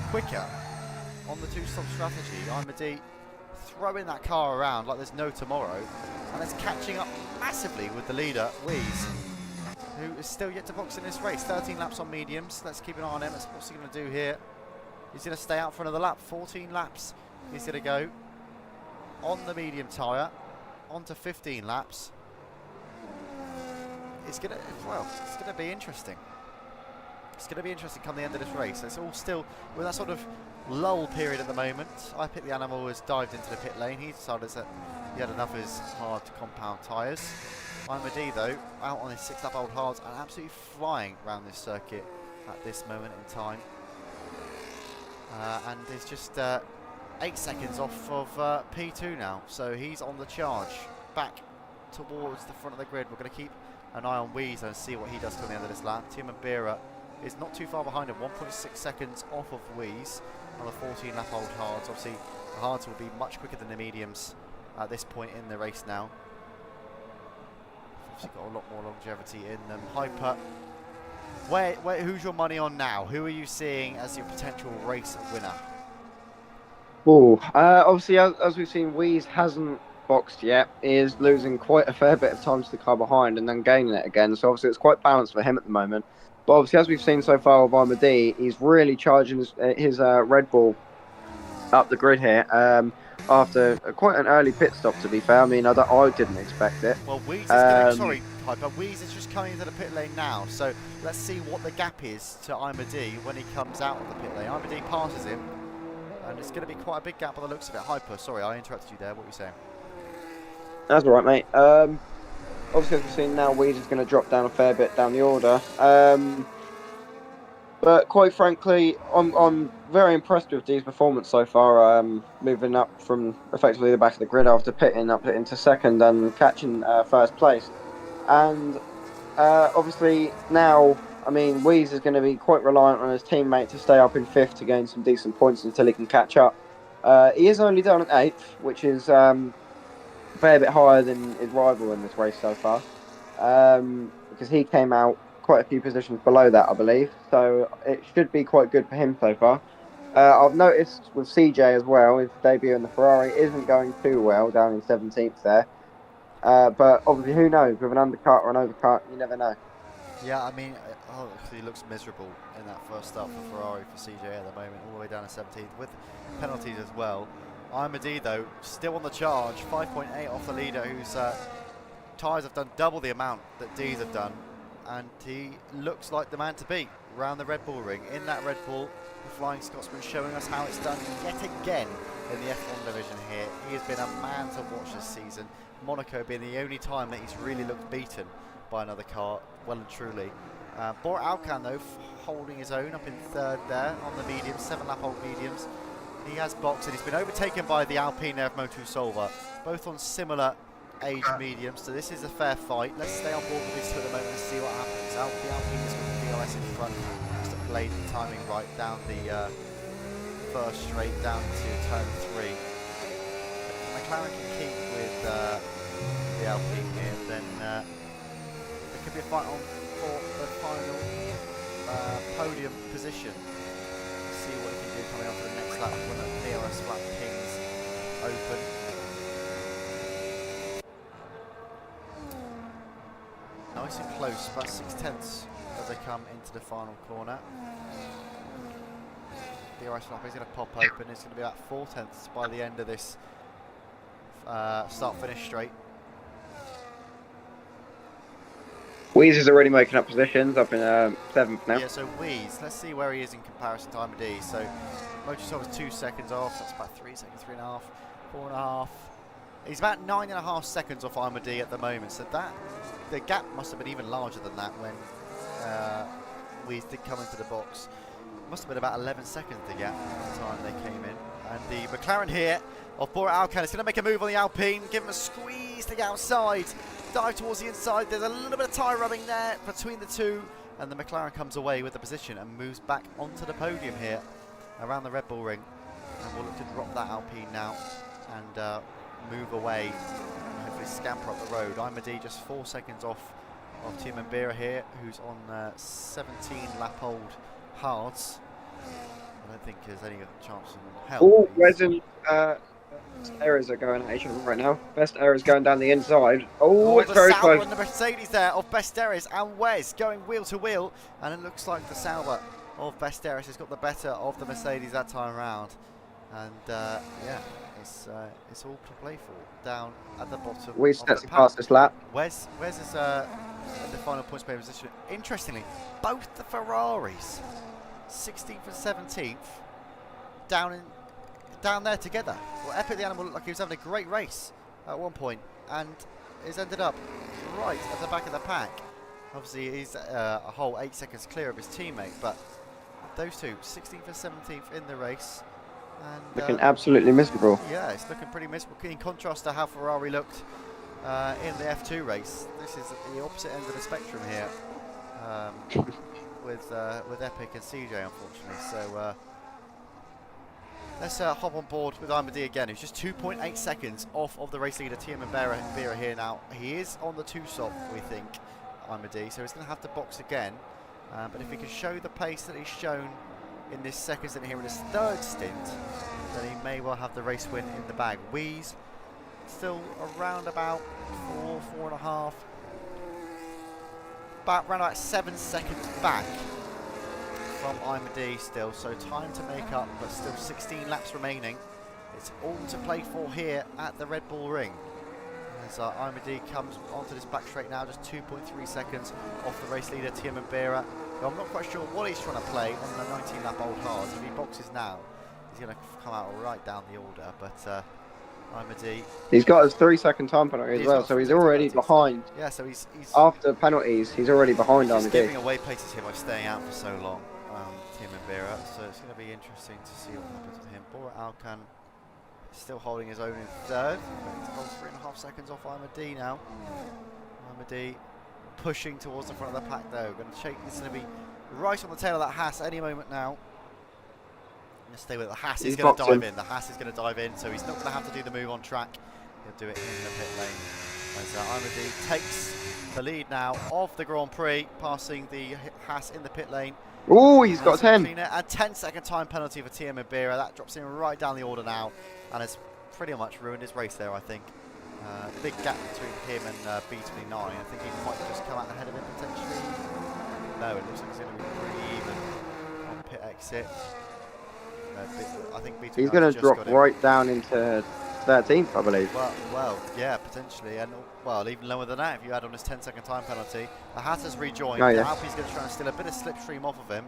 quicker on the two-stop strategy. Imadi throwing that car around like there's no tomorrow, and it's catching up massively with the leader, Wheeze, who is still yet to box in this race. 13 laps on mediums. Let's keep an eye on him. What's he going to do here? He's going to stay out for another lap. 14 laps he's going to go on the medium tyre, on to 15 laps. It's going to be interesting. It's going to be interesting come the end of this race. It's all still with that sort of lull period at the moment. I Pick the Animal has dived into the pit lane. He decided that he had enough of his hard compound tyres. Imadi, though, out on his 6-lap old hards and absolutely flying around this circuit at this moment in time. And is just 8 seconds off of P2 now. So he's on the charge back towards the front of the grid. We're going to keep an eye on Wheeze and see what he does till the end of this lap. Tim and Bira is not too far behind him, 1.6 seconds off of Wheeze on the 14-lap old hards. Obviously, the hards will be much quicker than the mediums at this point in the race now. Obviously got a lot more longevity in them. Hyper, who's your money on now? Who are you seeing as your potential race winner? Obviously, as we've seen, Wheeze hasn't boxed yet. He is losing quite a fair bit of time to the car behind and then gaining it again. So obviously, it's quite balanced for him at the moment. But obviously, as we've seen so far with Imadi, he's really charging his Red Bull up the grid here. After quite an early pit stop, to be fair. I mean, I didn't expect it. Well, Wheeze is going sorry, Hyper. Wheeze is just coming into the pit lane now. So let's see what the gap is to Imadi when he comes out of the pit lane. Imadi passes him, and it's going to be quite a big gap by the looks of it. Hyper, sorry, I interrupted you there. What were you saying? That's all right, mate. Obviously, as we've seen now, Wheeze is going to drop down a fair bit down the order. But quite frankly, I'm very impressed with Dee's performance so far, moving up from effectively the back of the grid after pitting up into second and catching first place. And obviously now, I mean, Wheeze is going to be quite reliant on his teammate to stay up in fifth to gain some decent points until he can catch up. He is only down at 8th, which is a fair bit higher than his rival in this race so far, because he came out quite a few positions below that, I believe. So it should be quite good for him so far. I've noticed with CJ as well, his debut in the Ferrari isn't going too well, down in 17th there. But obviously, who knows? With an undercut or an overcut, you never know. Yeah, I mean, he looks miserable in that first start for Ferrari for CJ at the moment, all the way down to 17th with penalties as well. Imadi, though, still on the charge, 5.8 off the leader, whose tyres have done double the amount that D's have done. And he looks like the man to beat around the Red Bull ring. In that Red Bull, the Flying Scotsman showing us how it's done yet again in the F1 division here. He has been a man to watch this season. Monaco being the only time that he's really looked beaten by another car, well and truly. Bor Alcan, though, holding his own up in third there on the mediums, 7-lap old mediums. He has boxed and he's been overtaken by the Alpine of Motu Solva, both on similar age mediums, so this is a fair fight. Let's stay on board with this for the moment and see what happens. The Alpine is with the DRS in front, just to play the timing right down the first straight down to turn 3. If McLaren can keep with the Alpine here, then there could be a fight on for the final podium position. Let's see what he can do coming up for the next lap when the DRS flat pings open. Nice and close, about 6/10 as they come into the final corner. DRS flap is going to pop open. It's going to be about 4/10 by the end of this start-finish straight. Wheeze is already making up positions, up in 7th now. Yeah, so Wheeze, let's see where he is in comparison to Imadi. So Motorsport is 2 seconds off, so that's about 3 seconds, 3.5, 4.5. He's about 9.5 seconds off Imadi at the moment, so the gap must have been even larger than that when Wheeze did come into the box. Must have been about 11 seconds the gap at the time they came in. And the McLaren here of Bora Alcan. It's going to make a move on the Alpine, give him a squeeze to the outside, dive towards the inside. There's a little bit of tyre rubbing there between the two, and the McLaren comes away with the position and moves back onto the podium here around the Red Bull ring. And we'll look to drop that Alpine now and move away and hopefully scamper up the road. Imadi just 4 seconds off of Tim Mbira here, who's on 17 lap old hards. I don't think there's any chance in hell. Oh, Resin, errors are going at each other right now. Best errors going down the inside. Oh, it's very close. And the Mercedes there of Besteris and Wes going wheel to wheel, and it looks like the Sauber of Besteris has got the better of the Mercedes that time around. And yeah, it's all to play for down at the bottom. We set the fastest lap. Wes is in the final points pay position. Interestingly, both the Ferraris, 16th and 17th, down there together. Well, Epic the Animal looked like he was having a great race at one point, and has ended up right at the back of the pack. Obviously, he's a whole 8 seconds clear of his teammate, but those two, 16th and 17th in the race. And, looking absolutely miserable. Yeah, it's looking pretty miserable in contrast to how Ferrari looked in the F2 race. This is at the opposite end of the spectrum here with Epic and CJ, unfortunately. So let's hop on board with Imadi again, who's just 2.8 seconds off of the race leader, Tiemann Mbira here now. He is on the 2-stop, we think, Imadi, so he's going to have to box again. But if he can show the pace that he's shown in this second stint here in his third stint, then he may well have the race win in the bag. Weeze still around about 4.5, around about 7 seconds back from Imadi still, so time to make up, but still 16 laps remaining. It's all to play for here at the Red Bull Ring. As Imadi comes onto this back straight now, just 2.3 seconds off the race leader, Tiemann Mbira. I'm not quite sure what he's trying to play on the 19 lap old hards. If he boxes now, he's going to come out right down the order, but Imadi, he's got his 3-second time penalty as well, so he's already behind. Yeah, so he's after penalties, he's already behind on the game. Giving away places here by staying out for so long, Tiemann Mbira. So it's going to be interesting to see what happens with him. Bora Alcan still holding his own in third. 3.5 seconds off Imadi now. Imadi pushing towards the front of the pack though. Going to shake. This is going to be right on the tail of that Haas any moment now. Going to stay with it. The Haas is going to dive in. The Haas is going to dive in, so he's not going to have to do the move on track. He'll do it in the pit lane. As Imadi takes the lead now of the Grand Prix, passing the Haas in the pit lane. Oh, he's got 10. A 10-second time penalty for Tiemann Mbira. That drops him right down the order now, and has pretty much ruined his race there, I think. Big gap between him and B29. I think he might just come out ahead of him potentially. No, it looks like he's going to be pretty even on pit exit. I think B29 he's going to drop right down into 13th, I believe. Well, yeah, potentially, and well, even lower than that if you add on his 10-second time penalty. The Haas has rejoined. Oh, yeah. The Alpine's going to try and steal a bit of slipstream off of him,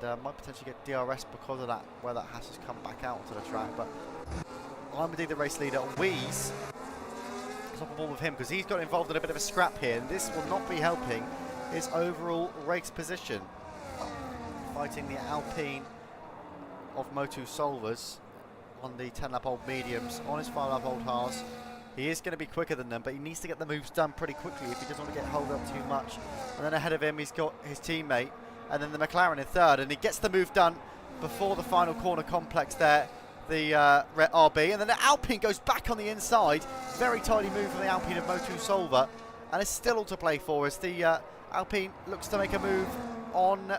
and might potentially get DRS because of that, where that Haas has come back out onto the track. But Imadi, the race leader, Weeze is on board with him because he's got involved in a bit of a scrap here, and this will not be helping his overall race position. Fighting the Alpine of Motu Solvers on the 10-lap old mediums, on his 5-lap old Haas. He is going to be quicker than them, but he needs to get the moves done pretty quickly if he doesn't want to get held up too much. And then ahead of him, he's got his teammate, and then the McLaren in third, and he gets the move done before the final corner complex there, the RB, and then the Alpine goes back on the inside. Very tidy move from the Alpine of Motu Solver, and it's still all to play for as the Alpine looks to make a move on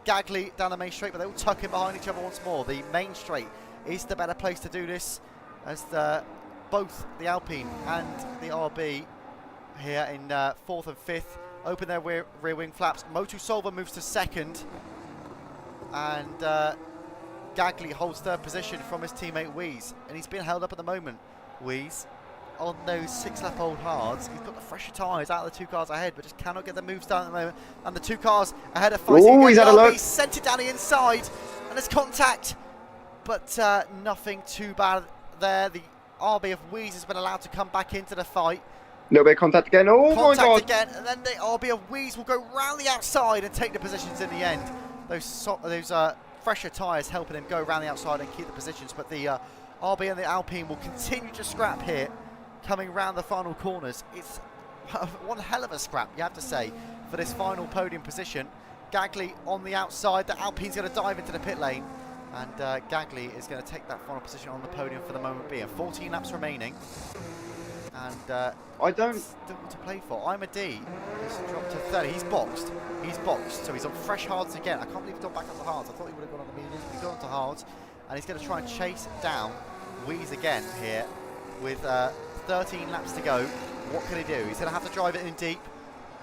Gagli down the main straight, but they all tuck in behind each other once more. The main straight is the better place to do this, as both the Alpine and the RB here in 4th and 5th open their rear wing flaps. Motu Solver moves to second, and Gagli holds third position from his teammate Weeze, and he's been held up at the moment. Weeze on those 6-lap old hards. He's got the fresher tyres out of the 2 cars ahead, but just cannot get the moves done at the moment. And the 2 cars ahead are fighting. Oh, he's had a look. He's sent it down the inside, and there's contact, but nothing too bad there. The RB of Weeze has been allowed to come back into the fight. Little bit of contact again. Oh my God! Again, and then the RB of Weeze will go round the outside and take the positions in the end. Those fresher tyres helping him go around the outside and keep the positions, but the RB and the Alpine will continue to scrap here, coming round the final corners. It's one hell of a scrap, you have to say, for this final podium position. Gagli on the outside, the Alpine's going to dive into the pit lane, and Gagli is going to take that final position on the podium for the moment being. 14 laps remaining, and I don't. still to play for. Imadi has dropped to 30. He's boxed, so he's on fresh hards again. I can't believe he's gone back up to hards. I thought he would have gone on the mediums, but he's gone on to hards, and he's going to try and chase down Wheeze again here with 13 laps to go. What can he do? He's going to have to drive it in deep,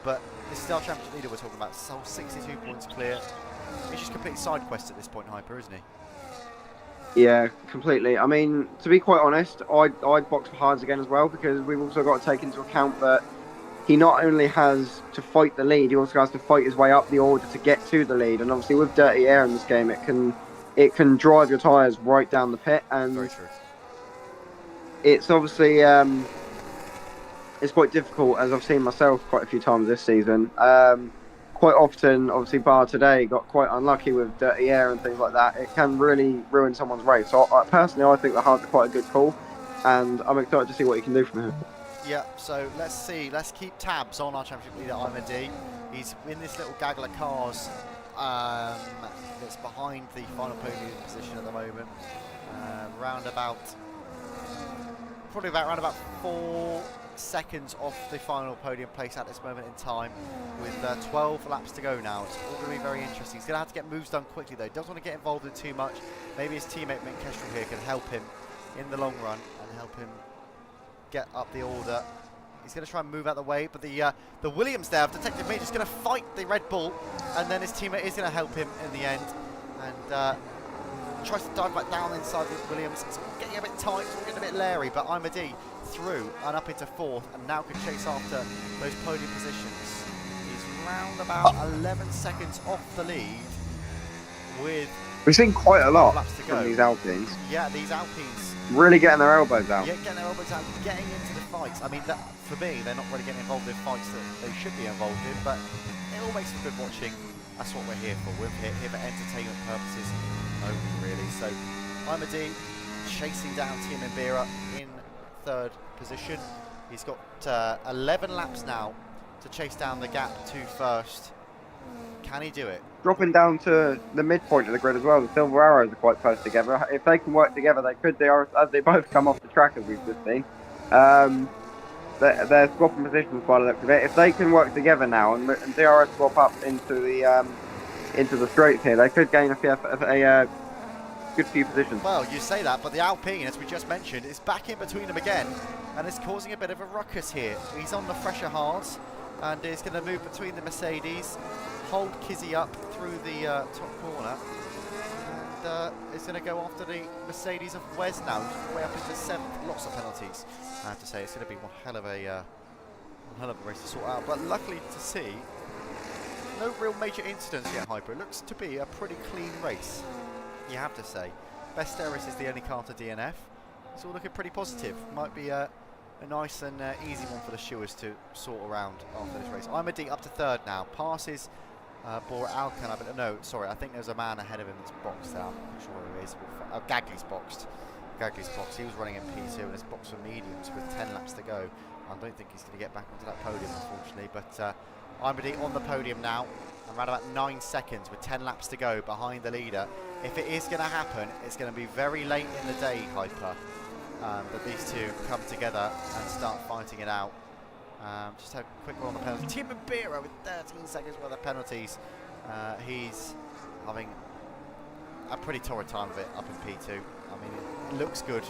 but this is our championship leader we're talking about. So 62 points clear. He's just completely side quest at this point, Hyper, isn't he? Yeah, completely. I mean, to be quite honest, I'd box for hards again as well, because we've also got to take into account that he not only has to fight the lead, he also has to fight his way up the order to get to the lead. And obviously with dirty air in this game, it can drive your tyres right down the pit, and Very true. it's obviously it's quite difficult, as I've seen myself quite a few times this season. Quite often, obviously, bar today, got quite unlucky with dirty air and things like that. It can really ruin someone's race. So personally, I think the hards are quite a good call, and I'm excited to see what he can do from here. Yeah, so let's see. Let's keep tabs on our championship leader, Imadi. He's in this little gaggle of cars that's behind the final podium position at the moment. Probably around about 4 seconds off the final podium place at this moment in time, with 12 laps to go now. It's all going to be very interesting. He's going to have to get moves done quickly though. He doesn't want to get involved in too much. Maybe his teammate Mick Kestrel here can help him in the long run and help him get up the order. He's going to try and move out the way, but the Williams there, Detective Major, is going to fight the Red Bull, and then his teammate is going to help him in the end, and tries to dive back down inside the Williams. It's getting a bit tight, it's getting a bit leery, but Imadi through and up into 4th, and now can chase after those podium positions. He's round about 11 seconds off the lead with We've seen quite a lot laps to go from these Alpines. Yeah, these Alpines Really getting their elbows out. yeah, getting their elbows out, getting into the fights. I mean, that, for me, they're not really getting involved in fights that they should be involved in, but it all makes for good watching. That's what we're here for. We're here for entertainment purposes only, really. So, Imadi chasing down Tim Mbira in 3rd position. He's got 11 laps now to chase down the gap to 1st. Can he do it? Dropping down to the midpoint of the grid as well. The Silver Arrows are quite close together. If they can work together, they could. They are, as they both come off the track, as we've just seen. They're swapping positions by the look of it. If they can work together now and DRS swap up into the straights here, they could gain a good few positions. Well, you say that, but the Alpine, as we just mentioned, is back in between them again, and is causing a bit of a ruckus here. He's on the fresher hards, and is going to move between the Mercedes, hold Kizzy up through the top corner, and is going to go after the Mercedes of Wes now, way up into 7th. Lots of penalties, I have to say. It's going to be one hell of a race to sort out, but luckily to see, no real major incidents yet, Hyper. It looks to be a pretty clean race, you have to say. Besteris is the only car to DNF. It's all looking pretty positive. Might be a nice and easy one for the Shoers to sort around after this race. Imadi up to 3rd now. Passes Bora Alcan. No, sorry, I think there's a man ahead of him that's boxed out. I'm not sure who it is. Gagli's boxed. He was running in P2 and is boxed for mediums with 10 laps to go. I don't think he's going to get back onto that podium, unfortunately. But Imadi on the podium now, around about 9 seconds with 10 laps to go behind the leader. If it is going to happen, it's going to be very late in the day, Hyper, that these two come together and start fighting it out. Just a quick one on the penalty. Tim Mbira with 13 seconds worth of penalties. He's having a pretty torrid time of it up in P2. I mean, it looks good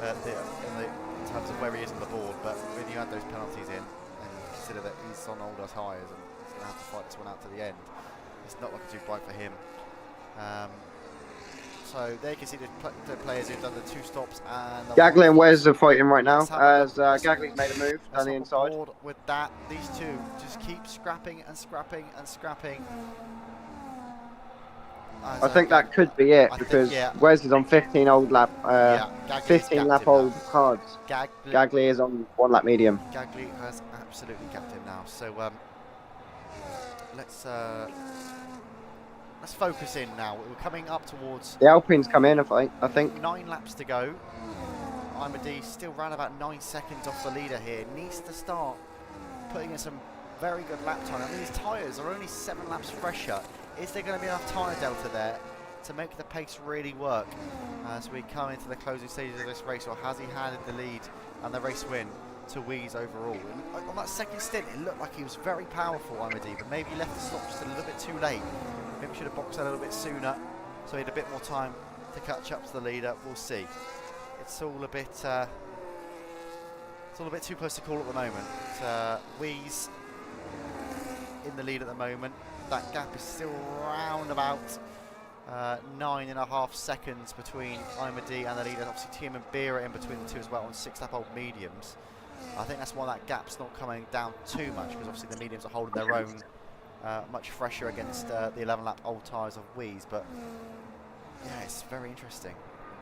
in terms of where he is on the board, but when you add those penalties in and consider that he's on older tyres and he's going to have to fight this one out to the end, it's not looking too bright for him. So there you can see the players who've done the 2 stops, and Gagli and Wes are fighting right now as Gagli's made a move down the inside. With that, these two just keep scrapping and scrapping and scrapping. I think that could be it, because Wes is on 15 old lap, 15 lap old hards. Gagli is on 1 lap medium. Gagli has absolutely gapped him now. So let's let's focus in now. We're coming up towards The Alpines come in, I think. 9 laps to go. Imadi still around about 9 seconds off the leader here. Needs to start putting in some very good lap time. I mean, his tyres are only 7 laps fresher. Is there going to be enough tyre delta there to make the pace really work as we come into the closing stages of this race, or has he handed the lead and the race win to Weeze overall? And on that second stint, it looked like he was very powerful, Imadi, but maybe he left the stop just a little bit too late. Maybe should have boxed a little bit sooner, so he had a bit more time to catch up to the leader. We'll see. It's all a bit too close to call at the moment. Weeze in the lead at the moment. That gap is still around about 9.5 seconds between Imadi and the leader. Obviously, Tim and Beer in between the two as well on 6-lap-old mediums. I think that's why that gap's not coming down too much, because obviously the mediums are holding their own much fresher against the 11-lap-old tyres of Weeze. But yeah, it's very interesting.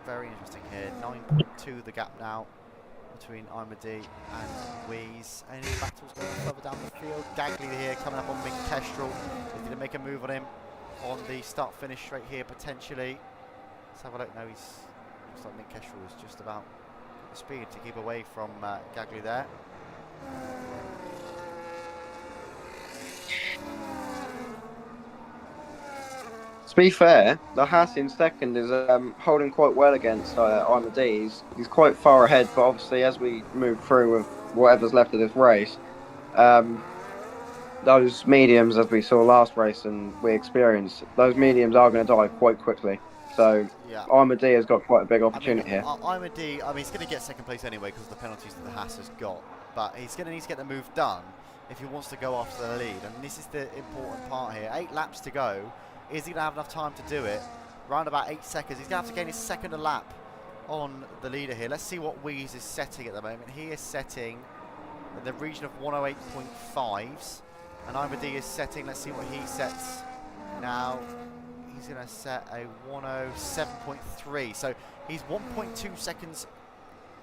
Very interesting here. 9.2 the gap now between Imadi and Weeze. Any battles going further down the field? Gagley here coming up on Mick Kestrel. He's going to make a move on him on the start-finish straight here potentially. Let's have a look. No, looks like Mick Kestrel is just about the speed to keep away from Gagley there. To be fair, the Haas in second is holding quite well against Imadi. He's quite far ahead, but obviously as we move through with whatever's left of this race, those mediums, as we saw last race and we experienced, those mediums are going to die quite quickly. So yeah, Imadi has got quite a big opportunity here. Imadi, he's going to get second place anyway because of the penalties that the Haas has got, but he's going to need to get the move done if he wants to go after the lead. And this is the important part here. 8 laps to go. Is he going to have enough time to do it? Around about 8 seconds. He's going to have to gain his second lap on the leader here. Let's see what Weeze is setting at the moment. He is setting in the region of 108.5s. And Imadi is setting, let's see what he sets now. He's going to set a 107.3. So he's 1.2 seconds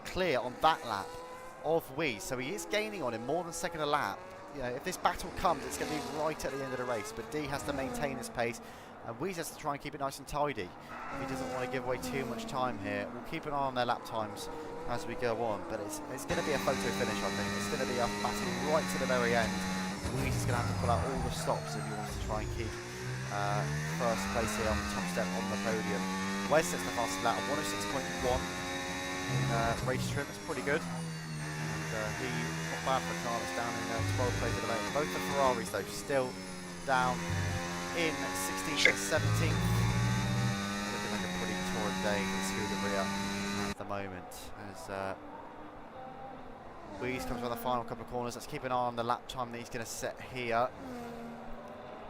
clear on that lap of Weeze. So he is gaining on him more than second a lap. You know, if this battle comes, it's going to be right at the end of the race. But D has to maintain his pace, and Weeze has to try and keep it nice and tidy. He doesn't want to give away too much time here. We'll keep an eye on their lap times as we go on. But it's going to be a photo finish, I think. It's going to be a battle right to the very end. Weeze is going to have to pull out all the stops if he wants to try and keep first place here on the top step on the podium. Wes sets the fastest lap at 106.1 in race trim. It's pretty good. He not bad for a car that's down in 12th place at the moment. Both the Ferraris though still down in 16th and 17th. Looking like a pretty torrid day for Scuderia at the moment as Weeze comes around the final couple of corners. Let's keep an eye on the lap time that he's going to set here.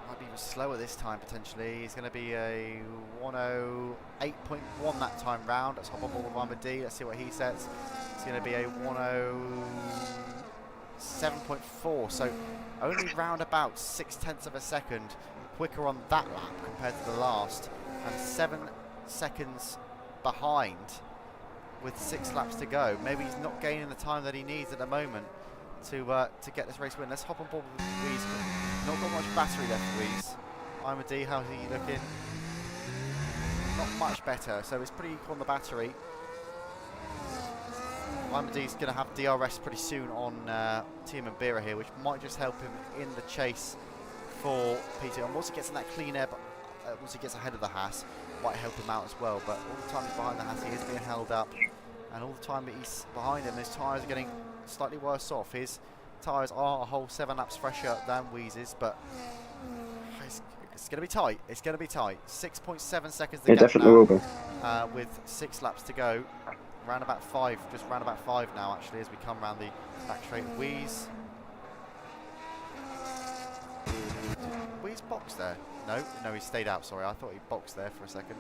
Might be even slower this time potentially. He's going to be a 108.1 that time round. Let's hop on board with Imadi. Let's see what he sets. It's going to be a 107.4. So only round about 0.6 of a second quicker on that lap compared to the last, and 7 seconds behind with 6 laps to go. Maybe he's not gaining the time that he needs at the moment to get this race win. Let's hop on board with Weeze. Not got much battery left for Weeze. Imadi, how's he looking? Not much better, so it's pretty equal on the battery. Imadi's going to have DRS pretty soon on Team and Bira here, which might just help him in the chase for P2. And once he gets in that clean air, once he gets ahead of the Haas, might help him out as well. But all the time he's behind the Haas, he is being held up. And all the time that he's behind him, his tyres are getting slightly worse off. His tyres are a whole 7 laps fresher than Weeze's, but it's going to be tight. It's going to be tight. 6.7 seconds to get definitely now, will be. With 6 laps to go. Round about 5, just round about 5 now actually as we come round the back straight. Weeze boxed there? No, he stayed out, sorry. I thought he boxed there for a second.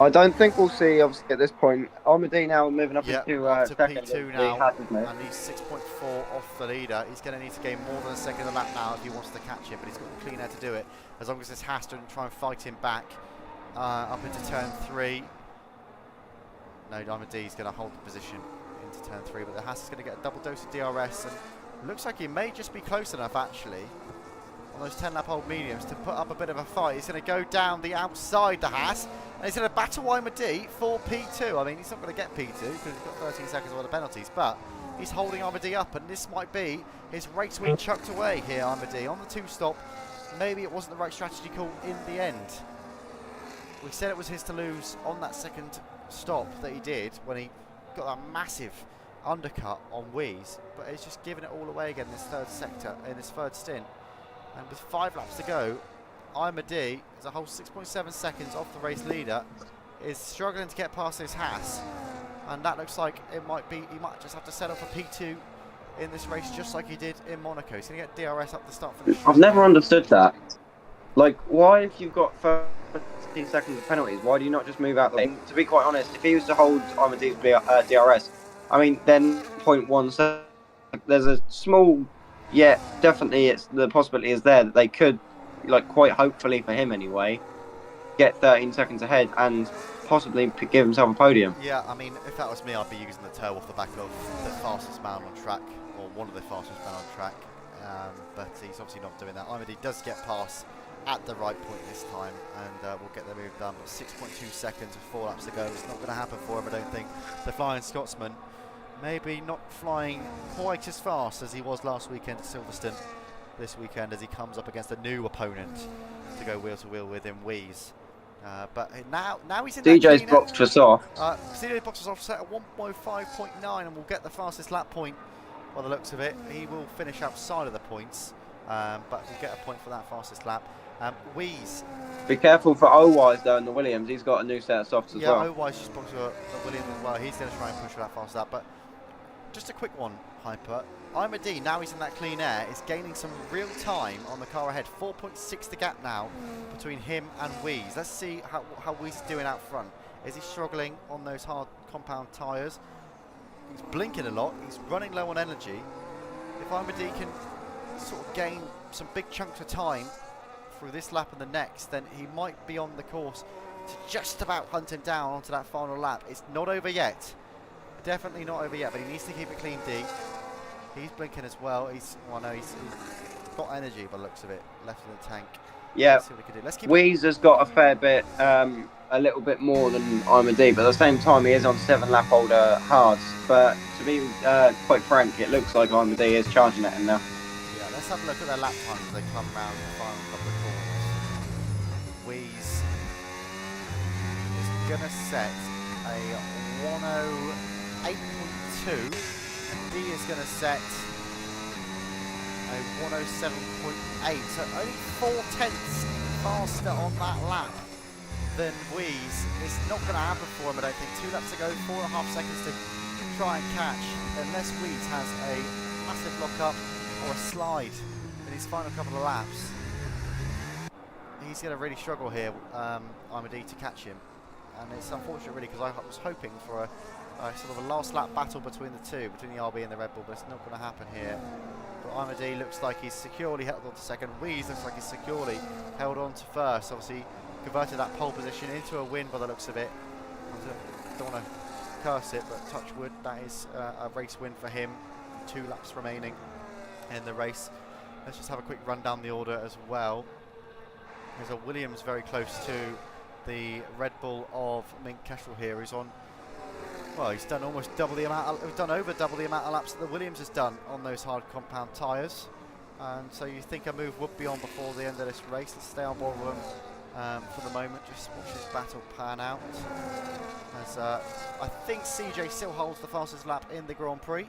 I don't think we'll see, obviously, at this point. Imadi now moving up into second. P2 now, and he's 6.4 off the leader. He's going to need to gain more than a second a lap now if he wants to catch him, but he's got the clean air to do it, as long as this Haas doesn't try and fight him back up into turn 3. No, Imadi's going to hold the position into turn 3, but the Haas is going to get a double dose of DRS, and looks like he may just be close enough, actually. on those 10-lap-old mediums to put up a bit of a fight. He's going to go down the outside the Haas, and he's going to battle Imadi for P2. I mean, he's not going to get P2 because he's got 13 seconds worth of penalties, but he's holding Imadi up, and this might be his race win chucked away here, Imadi, on the 2-stop. Maybe it wasn't the right strategy call in the end. We said it was his to lose on that second stop that he did when he got that massive undercut on Wheeze, but he's just given it all away again in this third sector, in this third stint. And with 5 laps to go, Imadi is a whole 6.7 seconds off the race leader, is struggling to get past his Haas, and that looks like it might be, he might just have to settle for P2 in this race just like he did in Monaco. He's going to get DRS up the start for the I've never understood that. Like, why, if you've got 13 seconds of penalties, why do you not just move out the lane? To be quite honest, if he was to hold Imadi's DRS, I mean, then 0.1 second, there's a small, yet definitely it's the possibility is there that they could, like, quite hopefully for him anyway, get 13 seconds ahead and possibly give himself a podium. Yeah, I mean, if that was me, I'd be using the toe off the back of the fastest man on track, or one of the fastest men on track, but he's obviously not doing that. Imadi does get past at the right point this time, and we'll get the move done. But 6.2 seconds with 4 laps to go. It's not going to happen for him, I don't think. The Flying Scotsman, maybe not flying quite as fast as he was last weekend at Silverstone this weekend, as he comes up against a new opponent to go wheel to wheel with in Wheeze. But now he's in DJ's boxed for soft. CJ's box was offset at 1.5.9, and will get the fastest lap point by the looks of it. He will finish outside of the points, but we'll get a point for that fastest lap. Wheeze. Be careful for O-Wise though in the Williams. He's got a new set of softs as well. Yeah, O-Wise just boxed the Williams as well. He's going to try and push for that fast lap. But just a quick one, Hyper. Imadi, now he's in that clean air, is gaining some real time on the car ahead. 4.6 the gap now between him and Wheeze. Let's see how Wheeze is doing out front. Is he struggling on those hard compound tyres? He's blinking a lot. He's running low on energy. If Imadi can sort of gain some big chunks of time through this lap and the next, then he might be on the course to just about hunt him down onto that final lap. It's not over yet. Definitely not over yet, but he needs to keep it clean, D. He's blinking as well. He's got energy by the looks of it left in the tank. Yeah, let's see what he can do. Let's keep Wheeze has got a fair bit, a little bit more than Imadi, but at the same time he is on 7-lap older hards. But to be quite frank, it looks like Imadi is charging at him now. Yeah, let's have a look at their lap times as they come round the final couple of corners. Wheeze is going to set a 108.2. D is going to set a 107.8, so only 4/10 faster on that lap than Wheeze. It's not going to happen for him, I don't think. 2 laps to go, 4.5 seconds to try and catch, unless Wheeze has a massive lock-up or a slide in his final couple of laps. He's going to really struggle here, Imadi, to catch him. And it's unfortunate really, because I was hoping for a sort of a last lap battle between the two, between the RB and the Red Bull, but it's not going to happen here. But Imadi looks like he's securely held on to second. Wheeze looks like he's securely held on to first. Obviously converted that pole position into a win by the looks of it. Don't want to curse it, but touch wood, that is a race win for him. 2 laps remaining in the race. Let's just have a quick run down the order as well. There's a Williams very close to the Red Bull of Mink Kestrel here, who's on. Well, he's done almost double the amount. He's done over double the amount of laps that the Williams has done on those hard compound tyres. And so you think a move would be on before the end of this race. Let's stay on board with him for the moment. Just watch this battle pan out. As I think CJ still holds the fastest lap in the Grand Prix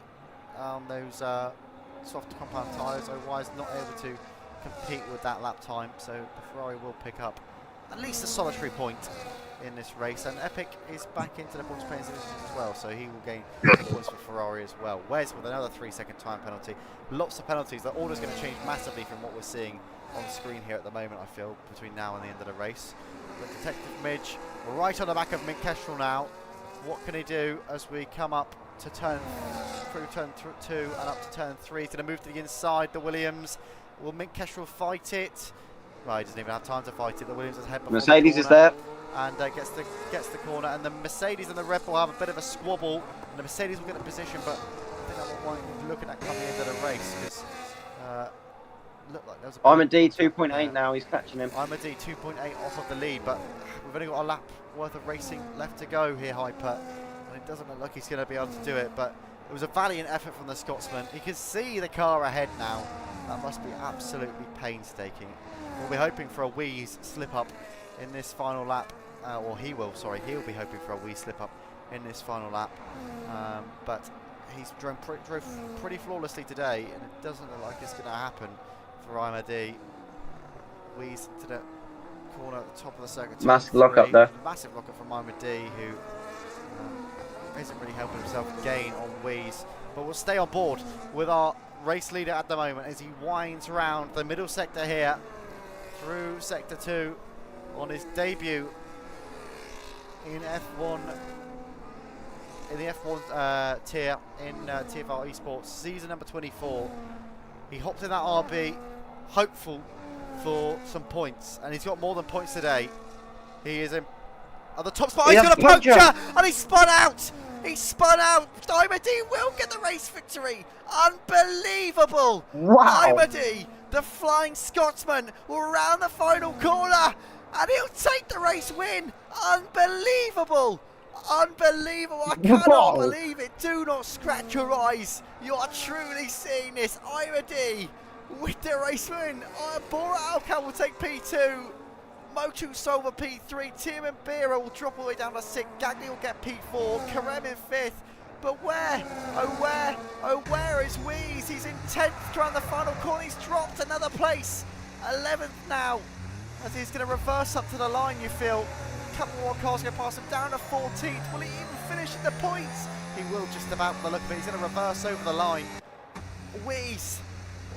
on those soft compound tyres. Otherwise, not able to compete with that lap time. So the Ferrari will pick up at least a solitary point in this race, and Epic is back into the points paying position as well, so he will gain points for Ferrari as well. Wes with another 3-second time penalty. Lots of penalties. The order's going to change massively from what we're seeing on screen here at the moment, I feel, between now and the end of the race. But Detective Midge right on the back of Mink Kestrel now. What can he do as we come up to turn 2 and up to turn 3? He's going to move to the inside. The Williams, will Mink Kestrel fight it? Right, he doesn't even have time to fight it. The Williams is ahead before Mercedes the is there. And gets the corner, and the Mercedes and the Red Bull have a bit of a squabble, and the Mercedes will get the position, but I think that's what one is looking at coming into the race, because looked like there was a I'm a D bit of 2.8 now. He's catching him. I'm a D 2.8 off of the lead, but we've only got a lap worth of racing left to go here, Hyper, and it doesn't look like he's going to be able to do it, but it was a valiant effort from the Scotsman. He can see the car ahead now. That must be absolutely painstaking. We'll be hoping for a wheeze slip up in this final lap, or he'll be hoping for a wee slip up in this final lap, but he's drove pretty flawlessly today, and it doesn't look like it's going to happen for Imad. Wheeze to the corner at the top of the circuit. Massive lock up there. Massive lock up from Imad, who isn't really helping himself gain on Wheeze, but we'll stay on board with our race leader at the moment as he winds around the middle sector here through sector 2 on his debut in F1 in the F1 tier in TFR eSports season number 24. He hopped in that RB hopeful for some points, and he's got more than points today. He is in at the top spot. He's got a puncture, and he spun out. He spun out. Imad will get the race victory. Unbelievable. Wow. Imad, the Flying Scotsman, will round the final corner, and he'll take the race win. Unbelievable. Unbelievable. I cannot believe it. Do not scratch your eyes. You are truly seeing this. Imad with the race win. Bora Alcan will take P2. Motu Solver P3. Tim and Bira will drop all the way down to 6th. Gagli will get P4. Karem in 5th. But where? Oh where is Wheeze? He's in 10th around the final corner. He's dropped another place. 11th now. As he's going to reverse up to the line, you feel. A couple more cars go past him, down to 14th. Will he even finish in the points? He will just about by the look of it. He's going to reverse over the line. Wheeze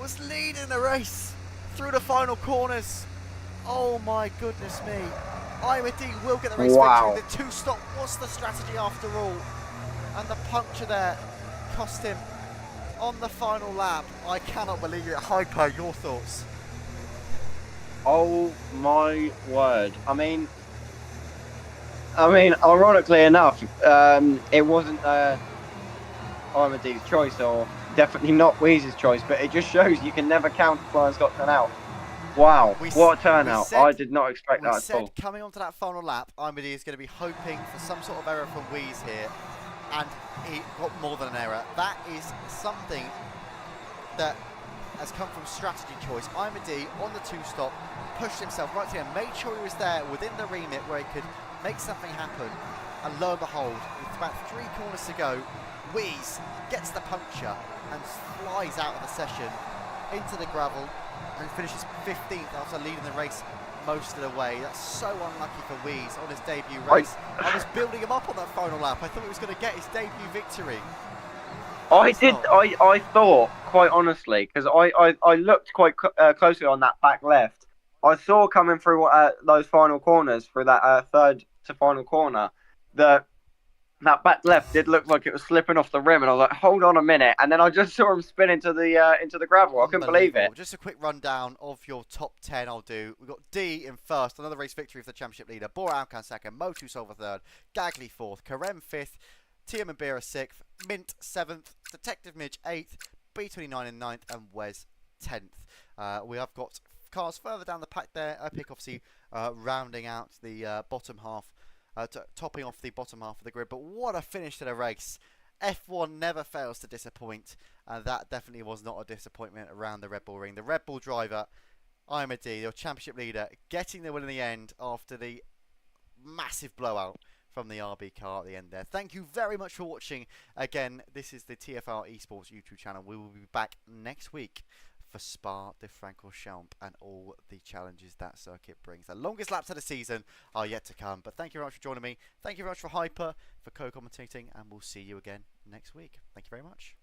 was leading the race through the final corners. Oh my goodness me. Imad will get the race victory. The 2-stop was the strategy after all. And the puncture there cost him on the final lap. I cannot believe it. Hyper, your thoughts? Oh my word. I mean, ironically enough, it wasn't Imad's choice, or definitely not Wheeze's choice, but it just shows you can never count Flying Scotsman out. Wow, what a turnout. I did not expect that at all. Coming onto that final lap, Imad is going to be hoping for some sort of error from Wheeze here, and he got more than an error. That is something that has come from strategy choice. Imad on the 2-stop pushed himself right to the end, made sure he was there within the remit where he could make something happen, and lo and behold, with about 3 corners to go, Wheeze gets the puncture and flies out of the session into the gravel and finishes 15th after leading the race most of the way. That's so unlucky for Wheeze on his debut race. I was building him up on that final lap. I thought he was going to get his debut victory. I thought, quite honestly, because I looked quite closely on that back left. I saw coming through those final corners, through that third to final corner, that back left did look like it was slipping off the rim, and I was like, hold on a minute, and then I just saw him spin into the gravel. I couldn't believe it. Just a quick rundown of your top 10 I'll do. We've got D in 1st, another race victory for the championship leader. Bora Alcan 2nd, Motu Solver 3rd, Gagli 4th, Karem 5th, Tiam and Bira 6th, Mint 7th, Detective Midge 8th, B29 in 9th, and Wes 10th. We have got cars further down the pack there. Epic obviously rounding out the bottom half, topping off the bottom half of the grid. But what a finish to the race. F1 never fails to disappoint, and that definitely was not a disappointment around the Red Bull ring. The Red Bull driver, Imad, your championship leader, getting the win in the end after the massive blowout from the RB car at the end there. Thank you very much for watching. Again, this is the TFR eSports YouTube channel. We will be back next week for Spa-de-Francorchamps and all the challenges that circuit brings. The longest laps of the season are yet to come. But thank you very much for joining me. Thank you very much for Hyper, for co-commentating, and we'll see you again next week. Thank you very much.